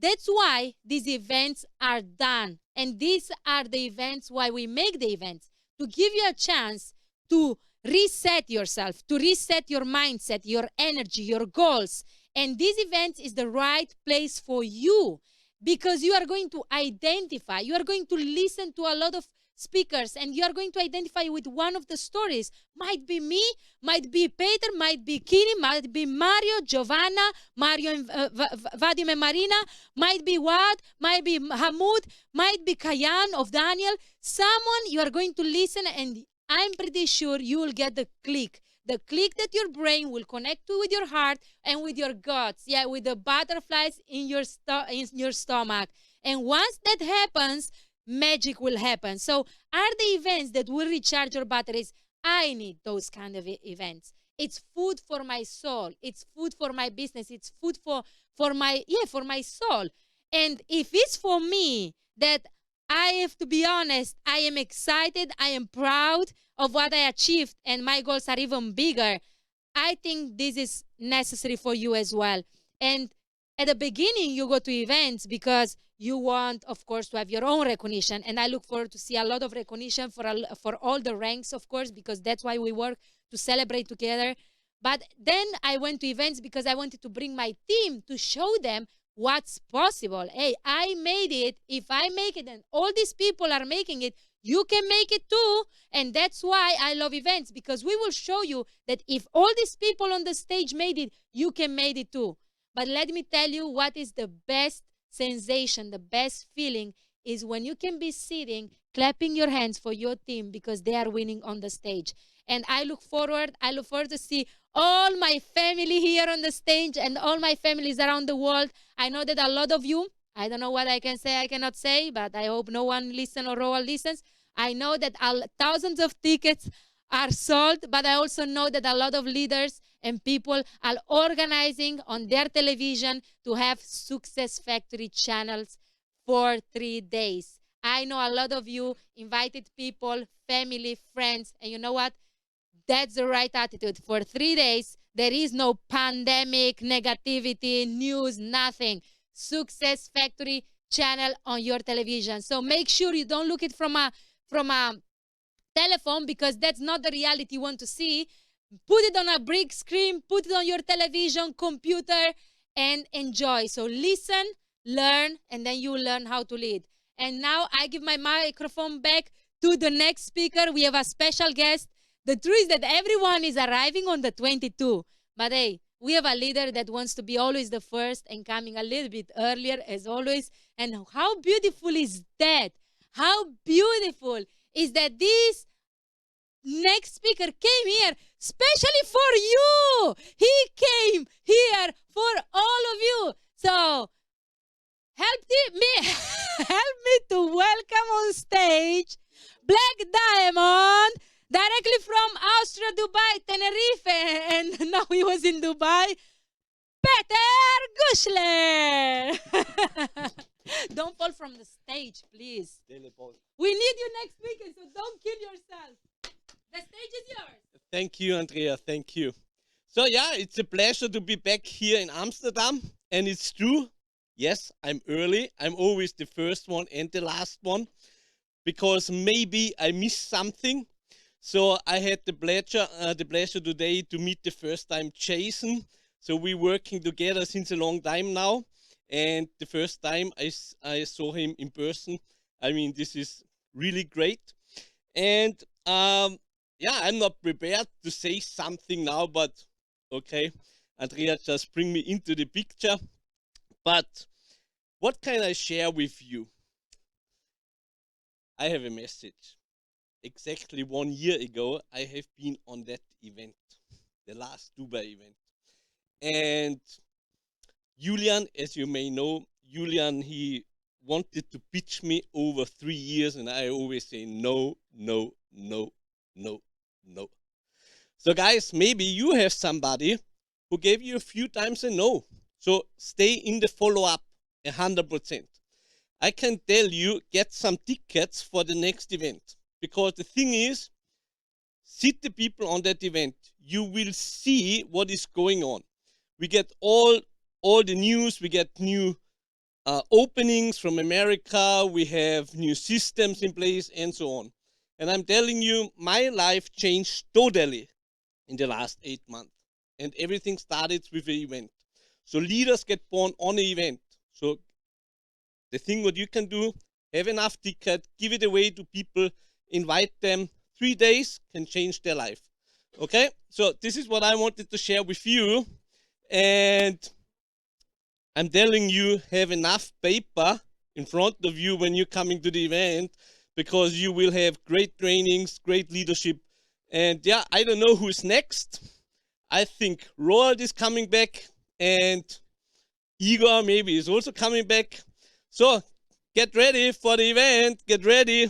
That's why these events are done. And these are the events why we make the events, to give you a chance to reset yourself, to reset your mindset, your energy, your goals. And this event is the right place for you, because you are going to identify, you are going to listen to a lot of speakers, and you are going to identify with one of the stories. Might be me, might be Peter, might be Kini, might be Mario, Giovanna, Mario and Vadim and Marina, might be Wad, might be Hamoud, might be Kayan of Daniel. Someone you are going to listen, and I'm pretty sure you will get the click that your brain will connect to with your heart and with your guts, with the butterflies in your stomach. And once that happens, magic will happen. So are the events that will recharge your batteries? I need those kind of events. It's food for my soul. It's food for my business. It's food for my soul. And if it's for me, that I have to be honest, I am excited, I am proud of what I achieved, and my goals are even bigger. I think this is necessary for you as well. And at the beginning, you go to events because you want, of course, to have your own recognition. And I look forward to see a lot of recognition for all the ranks, of course, because that's why we work to celebrate together. But then I went to events because I wanted to bring my team to show them what's possible. Hey, I made it. If I make it and all these people are making it, you can make it too. And that's why I love events, because we will show you that if all these people on the stage made it, you can make it too. But let me tell you what is the best sensation, the best feeling is when you can be sitting, clapping your hands for your team because they are winning on the stage. And I look forward to see all my family here on the stage and all my families around the world. I know that a lot of you, I don't know what I can say, I cannot say, but I hope no one listens or Roald listens. I know that thousands of tickets are sold, but I also know that a lot of leaders and people are organizing on their television to have Success Factory channels for 3 days. I know a lot of you invited people, family, friends, and you know what? That's the right attitude. For 3 days, there is no pandemic, negativity, news, nothing. Success Factory channel on your television. So make sure you don't look it from a telephone, because that's not the reality you want to see. Put it on a big screen, put it on your television, computer, and enjoy. So listen, learn, and then you learn how to lead. And now I give my microphone back to the next speaker. We have a special guest. The truth is that everyone is arriving on the 22. But hey, we have a leader that wants to be always the first and coming a little bit earlier as always. And how beautiful is that? How beautiful is that this next speaker came here specially for you. He came here for all of you. So help me to welcome on stage Black Diamond, directly from Austria, Dubai, Tenerife, and now he was in Dubai, Peter Guschler. Don't fall from the stage, please. We need you next weekend, so don't kill yourself. The stage is yours. Thank you, Andrea. Thank you. So yeah, it's a pleasure to be back here in Amsterdam. And it's true. Yes, I'm early. I'm always the first one and the last one, because maybe I missed something. So I had the pleasure today to meet the first time Jason. So we're working together since a long time now. And the first time I saw him in person, I mean, this is really great. And yeah, I'm not prepared to say something now, but okay, Andrea just bring me into the picture. But what can I share with you? I have a message. Exactly 1 year ago, I have been on that event, the last Dubai event. And Julian, as you may know, Julian, he wanted to pitch me over 3 years, and I always say no, no, no, no, no. So guys, maybe you have somebody who gave you a few times a no. So stay in the follow-up 100%. I can tell you, get some tickets for the next event. Because the thing is, sit the people on that event. You will see what is going on. We get all the news, we get new openings from America, we have new systems in place and so on. And I'm telling you, my life changed totally in the last 8 months. And everything started with an event. So leaders get born on an event. So the thing what you can do, have enough ticket, give it away to people, invite them. 3 days can change their life. Okay? So this is what I wanted to share with you. And I'm telling you, have enough paper in front of you when you're coming to the event, because you will have great trainings, great leadership. And yeah, I don't know who's next. I think Roald is coming back, and Igor maybe is also coming back. So get ready for the event. Get ready.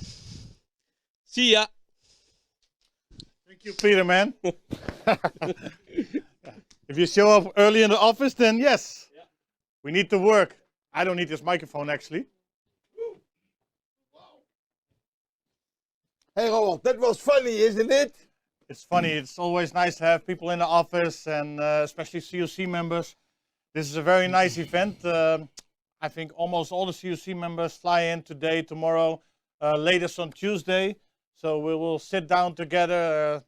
See ya. Thank you, Peter, man. If you show up early in the office, then yes, we need to work. I don't need this microphone, actually. Hey, Roald, that was funny, isn't it? It's funny. It's always nice to have people in the office, and especially COC members. This is a very nice event. I think almost all the COC members fly in today, tomorrow, latest on Tuesday. So we will sit down together,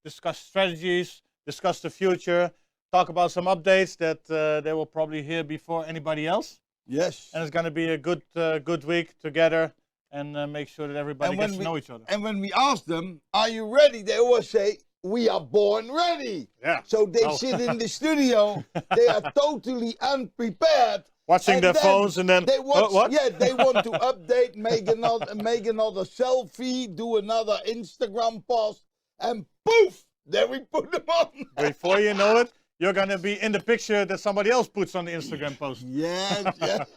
discuss strategies, discuss the future, talk about some updates that they will probably hear before anybody else. Yes. And it's going to be a good week together. and make sure that everybody gets to know each other. And when we ask them, are you ready? They always say, we are born ready. Yeah. So they Oh. sit in the studio, they are totally unprepared. Watching and their then phones and then, they watch, what? Yeah, they want to update, make another selfie, do another Instagram post, and poof, there we put them on. Before you know it, you're going to be in the picture that somebody else puts on the Instagram post. Yes, yes.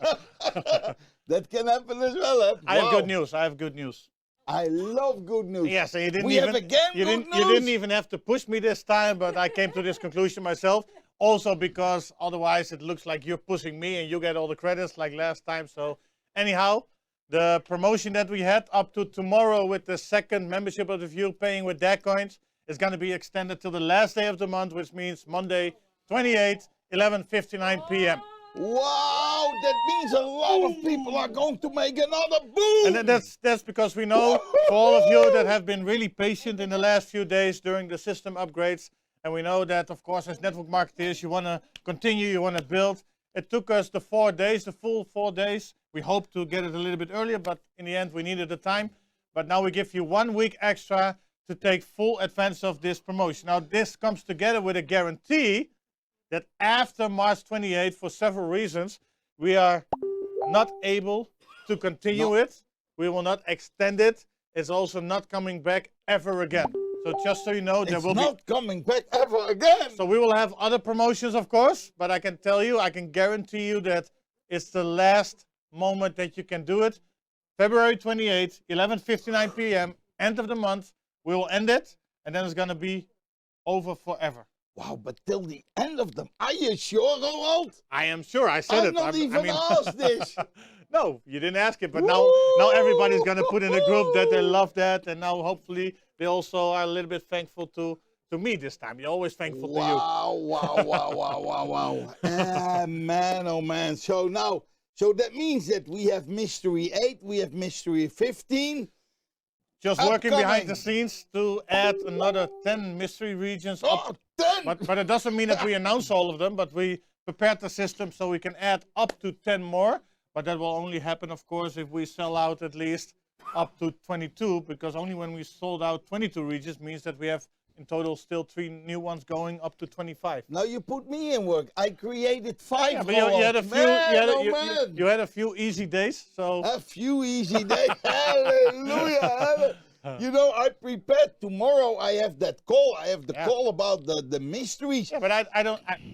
That can happen as well. Huh? I have Wow. good news. I have good news. I love good news. Yes, and you didn't We even have again you good didn't news. even have to push me this time, but I came to this conclusion myself. Also because otherwise it looks like you're pushing me and you get all the credits like last time. So anyhow, the promotion that we had up to tomorrow with the second membership of the View paying with DAG coins is going to be extended till the last day of the month, which means Monday, 28th, 11:59 p.m. Wow, that means a lot of people are going to make another boom. And that's because we know for all of you that have been really patient in the last few days during the system upgrades, and we know that, of course, as network marketeers, you want to continue, you want to build. It took us the 4 days, the full 4 days. We hoped to get it a little bit earlier, but in the end, we needed the time. But now we give you 1 week extra to take full advantage of this promotion. Now, this comes together with a guarantee that after March 28th, for several reasons, we are not able to continue it. We will not extend it. It's also not coming back ever again. So just so you know, there It's will not coming back ever again. So we will have other promotions, of course, but I can tell you, I can guarantee you that it's the last moment that you can do it. February 28th, 11:59 p.m., end of the month, we will end it, and then it's going to be over forever. Wow, but till the end of them. Are you sure, Roald? I am sure I said I've it. not even asked this. No, you didn't ask it, but now everybody's going to put in a group that they love that, and now hopefully they also are a little bit thankful to me this time. You're always thankful to you. Wow. Man, oh man. So now, so that means that we have Mystery 8, we have Mystery 15. Just working behind the Upcoming. scenes to add another 10 mystery regions. Oh, 10! But it doesn't mean that we announce all of them, but we prepared the system so we can add up to 10 more. But that will only happen, of course, if we sell out at least up to 22, because only when we sold out 22 regions means that we have in total still 3 new ones going up to 25. Now you put me in work. I created 5. Yeah, but you had a few, Man. you had a few easy days, so A few easy days. Hallelujah. You know, I prepared tomorrow. I have that call. I have the call about the mysteries. yeah. But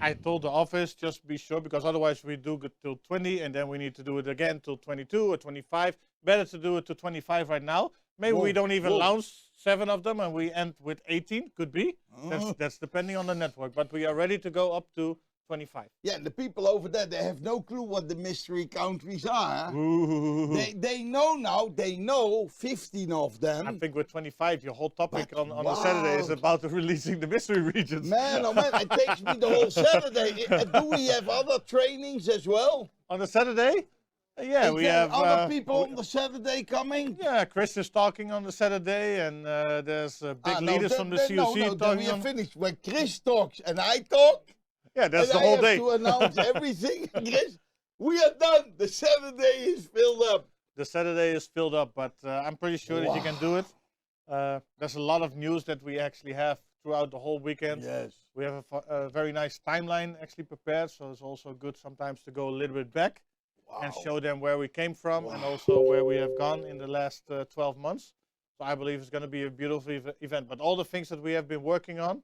I told the office just be sure, because otherwise we do it till 20 and then we need to do it again till 22 or 25. Better to do it to 25 right now. Maybe we don't even launch 7 of them and we end with 18. Could be. That's depending on the network. But we are ready to go up to 25. Yeah, and the people over there, they have no clue what the mystery countries are. Huh? Ooh. They know now. They know 15 of them. I think with 25, your whole topic But on the Saturday is wow. about releasing the mystery regions. Man, oh man, it takes me the whole Saturday. Do we have other trainings as well? On the Saturday? Yeah, Is we there have other people on the Saturday coming. Yeah, Chris is talking on the Saturday, and there's big leaders from the COC No, then talking we are on. finished. When Chris talks and I talk, Yeah, that's and the whole I day. have to announce everything. Chris, we are done. The Saturday is filled up. The Saturday is filled up, but I'm pretty sure that you can do it. There's a lot of news that we actually have throughout the whole weekend. Yes. We have a very nice timeline actually prepared, so it's also good sometimes to go a little bit back and show them where we came from and also where we have gone in the last 12 months. So I believe it's going to be a beautiful event. But all the things that we have been working on,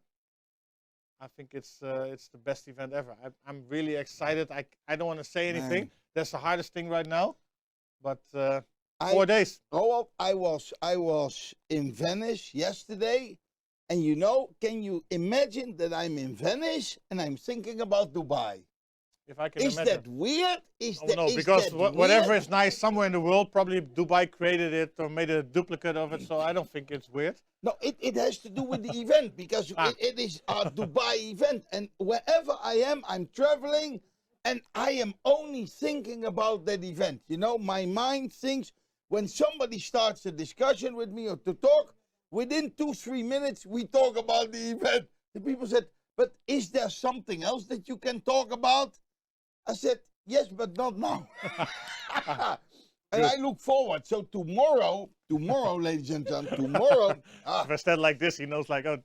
I think it's the best event ever. I'm really excited. I don't want to say anything. Man. That's the hardest thing right now. But 4 days. Oh, I was in Venice yesterday, and you know, can you imagine that I'm in Venice and I'm thinking about Dubai? If I can Is imagine. that weird? No, because whatever is nice somewhere in the world, probably Dubai created it or made a duplicate of it. So I don't think it's weird. No, it has to do with the event because it is a Dubai event, and wherever I am, I'm traveling, and I am only thinking about that event. You know, my mind thinks when somebody starts a discussion with me or to talk, within 2-3 minutes we talk about the event. The people said, "But is there something else that you can talk about?" I said, "Yes, but not now." And I look forward. So tomorrow, ladies and gentlemen, tomorrow. If I stand like this, he knows like, oh,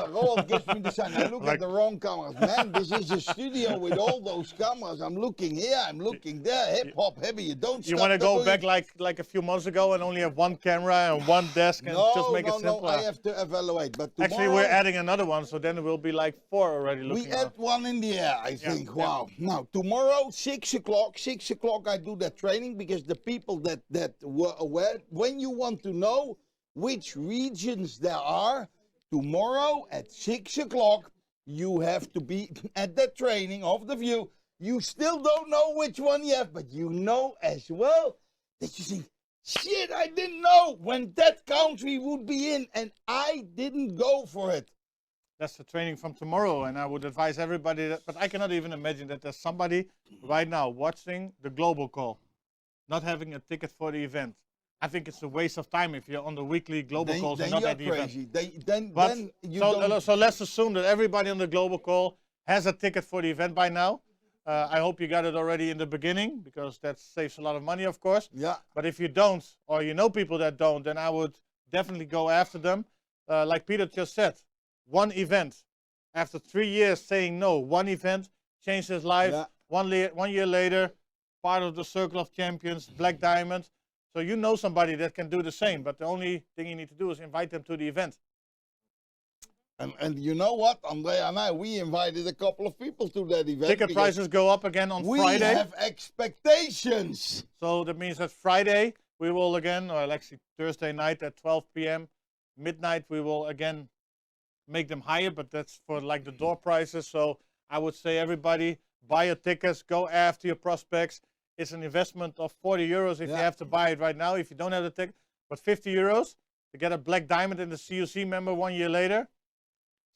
Roland gives me the sign. I look Like- at the wrong cameras. Man, this is a studio with all those cameras. I'm looking here, I'm looking there. Hip hop heavy. You don't you stop want to the go boogie. back like a few months ago and only have one camera and one desk and just make it simpler? I have to evaluate. But tomorrow, Actually, we're adding another one, so then it will be like 4 already looking we add out. one in the air, I think. yeah. Wow. Now, tomorrow, 6 o'clock, I do that training because the people that were aware, when you want to know which regions there are, tomorrow at 6 o'clock, you have to be at that training of the view. You still don't know which one you have, but you know as well that you think, shit, I didn't know when that country would be in, and I didn't go for it. That's the training from tomorrow, and I would advise everybody that, but I cannot even imagine that there's somebody right now watching the global call, not having a ticket for the event. I think it's a waste of time if you're on the weekly global calls and Then not you're at the event. crazy. But Then you so, don't. so let's assume that everybody on the global call has a ticket for the event by now. I hope you got it already in the beginning because that saves a lot of money, of course. Yeah. But if you don't, or you know people that don't, then I would definitely go after them. Like Peter just said, one event. After 3 years saying no, one event changed his life. Yeah. 1 year later, part of the Circle of Champions, Black Diamond. So you know somebody that can do the same, but the only thing you need to do is invite them to the event. And you know what, Andrea and I, we invited a couple of people to that event. Ticket because prices go up again on we Friday. have expectations. So that means that Friday we will again, or actually Thursday night at 12 p.m., midnight, we will again make them higher, but that's for like the door prices. So I would say everybody buy your tickets, go after your prospects. It's an investment of 40 euros if you Yeah. have to buy it right now, if you don't have the ticket, but 50 euros to get a Black Diamond and the CUC member 1 year later.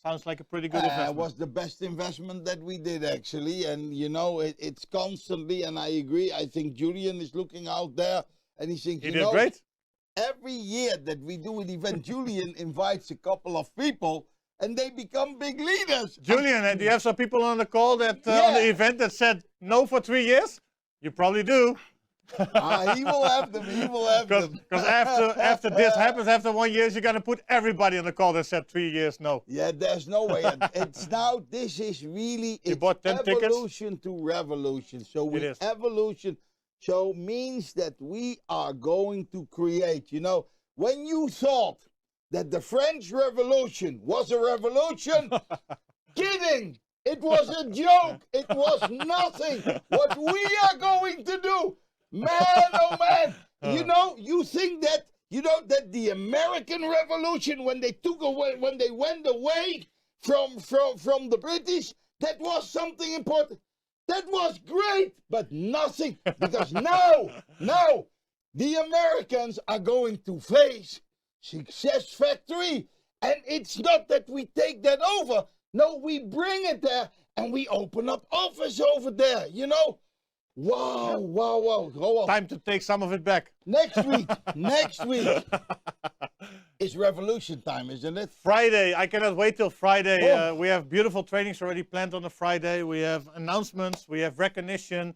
Sounds like a pretty good It investment. was the best investment that we did actually, and you know it's constantly. And I agree. I think Julian is looking out there, and he's thinking, He you did know, great. every year that we do an event, Julian invites a couple of people, and they become big leaders. Julian, and do you have some people on the call that on the Yeah. event that said no for 3 years? You probably do. He will have them. He will have them. Because after this happens, after 1 year, you're gonna put everybody on the call that said 3 years no. Yeah, there's no way. It's now. This is really. You It's bought 10 tickets? evolution to revolution. So It we is. evolution. So means that we are going to create. You know, when you thought that the French Revolution was a revolution, kidding. It was a joke. It was nothing. What we are going to do, man, oh man. You know, you think that, you know, that the American Revolution, when they took away, when they went away from the British, that was something important. That was great, but nothing. Because now, the Americans are going to face Success Factory. And it's not that we take that over. No, we bring it there and we open up office over there, you know? Wow. Go on. Time to take some of it back. Next week is revolution time, isn't it? Friday, I cannot wait till Friday. Oh. We have beautiful trainings already planned on the Friday. We have announcements, we have recognition,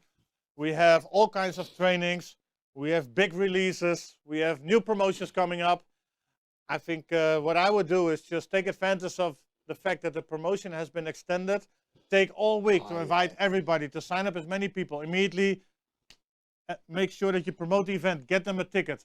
we have all kinds of trainings, we have big releases, we have new promotions coming up. I think what I would do is just take advantage of the fact that the promotion has been extended. Take all week to invite everybody to sign up as many people. Immediately make sure that you promote the event, get them a ticket.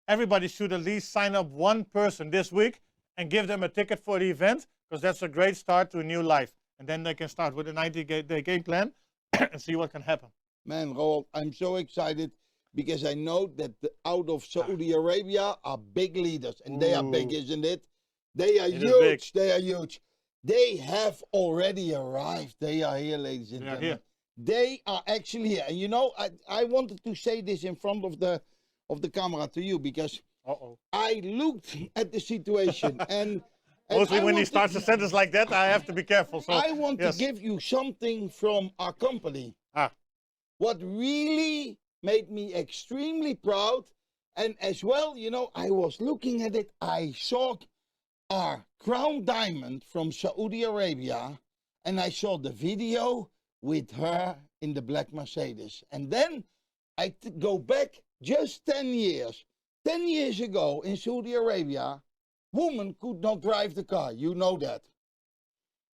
Everybody should at least sign up one person this week and give them a ticket for the event, because that's a great start to a new life. And then they can start with a 90-day game plan and see what can happen. Man, Roald, I'm so excited because I know that out of Saudi Arabia are big leaders, and they are big, Ooh. isn't it? They are It is big. huge. They are huge. They have already arrived. They are here, ladies and They are gentlemen. here. They are actually here. And you know, I wanted to say this in front of the camera to you because Uh-oh. I looked at the situation and Mostly I when he want starts to, a sentence like that, I have to be careful. So I want yes. to give you something from our company. Ah. What really made me extremely proud, and as well, you know, I was looking at it, I saw our crown diamond from Saudi Arabia, and I saw the video with her in the black Mercedes. And then I go back just 10 years. 10 years ago in Saudi Arabia, women could not drive the car. You know that.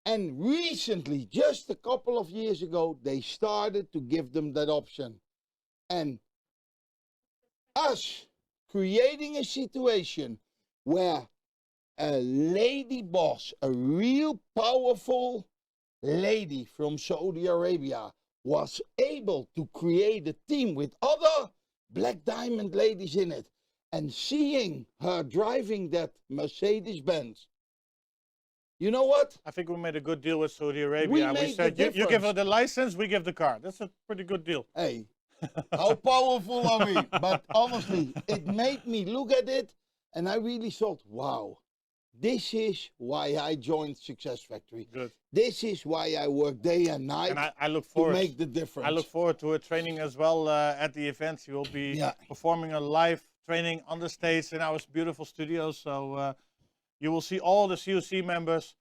And recently, just a couple of years ago, they started to give them that option. And us creating a situation where a lady boss, a real powerful lady from Saudi Arabia, was able to create a team with other Black Diamond ladies in it, and seeing her driving that Mercedes-Benz, you know what? I think we made a good deal with Saudi Arabia. We made said, the you give her difference. the license, we give the car. That's a pretty good deal. Hey, how powerful are we? But honestly, it made me look at it, and I really thought, wow, this is why I joined Success Factory. Good. This is why I work day and night And I look to forward. make the difference. I look forward to a training as well at the events. You will be Yeah. performing a live training on the stage in our beautiful studios. So you will see all the COC members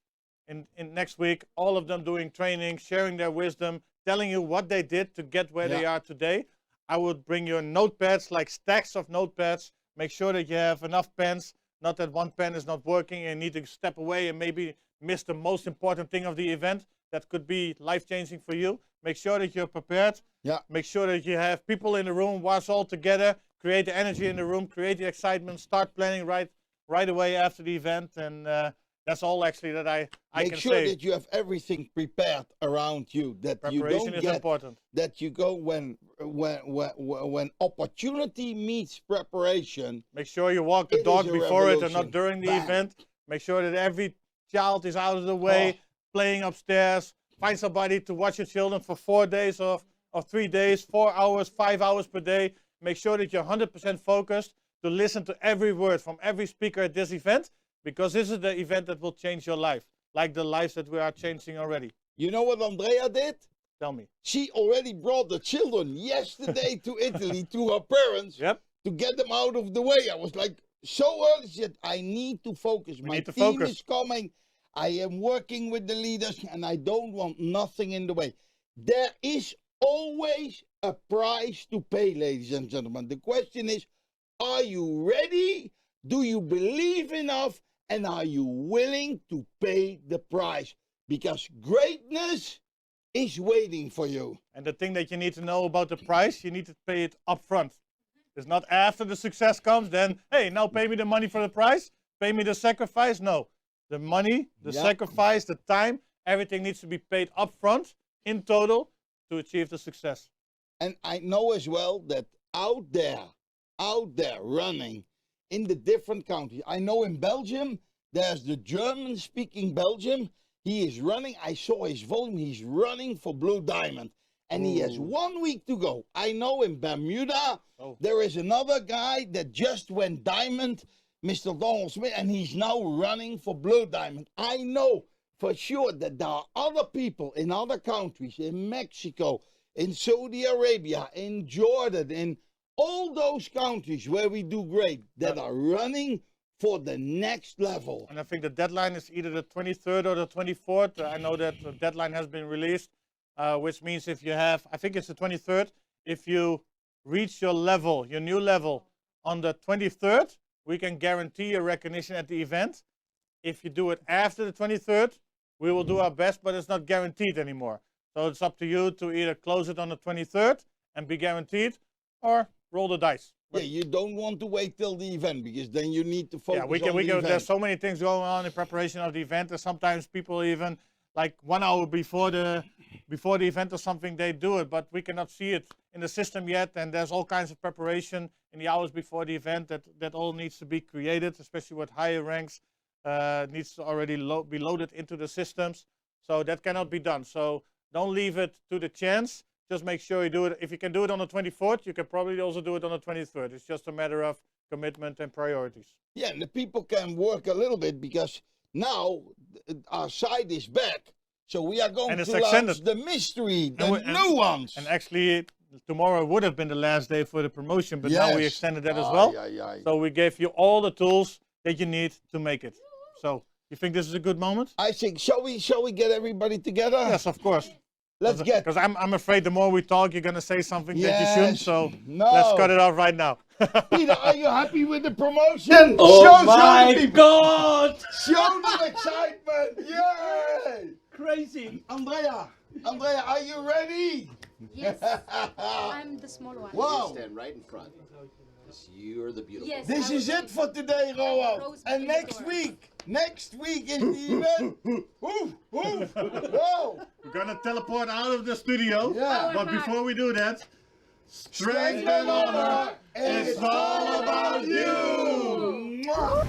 in next week, all of them doing training, sharing their wisdom, telling you what they did to get where they are today. I would bring you notepads, like stacks of notepads. Make sure that you have enough pens, not that one pen is not working and you need to step away and maybe miss the most important thing of the event. That could be life-changing for you. Make sure that you're prepared. Yeah. Make sure that you have people in the room, watch all together, create the energy in the room, create the excitement, start planning right away after the event. And that's all actually that I Make can sure say. that you have everything prepared around you. That you Preparation don't is get important. that you go when opportunity meets preparation. Make sure you walk the It dog is a before it and revolution. not during the Bam. event. Make sure that every child is out of the way, playing upstairs. Find somebody to watch your children for 4 days or 3 days, 4 hours, 5 hours per day. Make sure that you're 100% focused to listen to every word from every speaker at this event, because this is the event that will change your life, like the lives that we are changing already. You know what Andrea did? Tell me. She already brought the children yesterday to Italy to her parents Yep. to get them out of the way. I was like so early. She said, I need to focus. My need to team focus. is coming. I am working with the leaders and I don't want nothing in the way. There is always a price to pay, ladies and gentlemen. The question is, are you ready? Do you believe enough? And are you willing to pay the price? Because greatness is waiting for you. And the thing that you need to know about the price, you need to pay it upfront. It's not after the success comes, then, hey, now pay me the money for the price, pay me the sacrifice. No, the money, the Yeah. sacrifice, the time, everything needs to be paid upfront in total to achieve the success. And I know as well that out there running in the different countries. I know in Belgium, there's the German-speaking Belgium. He is running. I saw his volume. He's running for Blue Diamond. And he has 1 week to go. I know in Bermuda, there is another guy that just went diamond, Mr. Donald Smith, and he's now running for Blue Diamond. I know for sure that there are other people in other countries, in Mexico, in Saudi Arabia, in Jordan, in all those countries where we do great, that are running for the next level. And I think the deadline is either the 23rd or the 24th. I know that the deadline has been released, which means if you have, I think it's the 23rd, if you reach your level, your new level on the 23rd, we can guarantee a recognition at the event. If you do it after the 23rd, we will do our best, but it's not guaranteed anymore. So it's up to you to either close it on the 23rd and be guaranteed, or roll the dice. Yeah, you don't want to wait till the event because then you need to focus Yeah, we on the can. event. There's so many things going on in preparation of the event, and sometimes people even like 1 hour before the event or something, they do it, but we cannot see it in the system yet. And there's all kinds of preparation in the hours before the event that all needs to be created, especially with higher ranks. Needs to already be loaded into the systems, so that cannot be done. So don't leave it to the chance. Just make sure you do it. If you can do it on the 24th, you can probably also do it on the 23rd. It's just a matter of commitment and priorities. Yeah, and the people can work a little bit because now our site is back. So we are going And it's to launch extended. the mystery, the we- new ones. And actually, tomorrow would have been the last day for the promotion, but now we Yes. extended that as well. So we gave you all the tools that you need to make it. So you think this is a good moment? I think, shall we get everybody together? Yes, of course. Let's get. Because I'm afraid the more we talk, you're gonna say something that you shouldn't. Yes. So No. let's cut it off right now. Peter, are you happy with the promotion? Oh show my the people. God! Show them excitement. Yay! Crazy. Andrea, are you ready? Yes, I'm the small one. Wow. Stand right in front. You're the beautiful. Yes, This I is will it for today, Roald. Rose And next next week is the event. Woof, woof. Whoa. We're gonna teleport out of the studio. Yeah. But before we do that, Strength and honor. It's all about you. Mwah.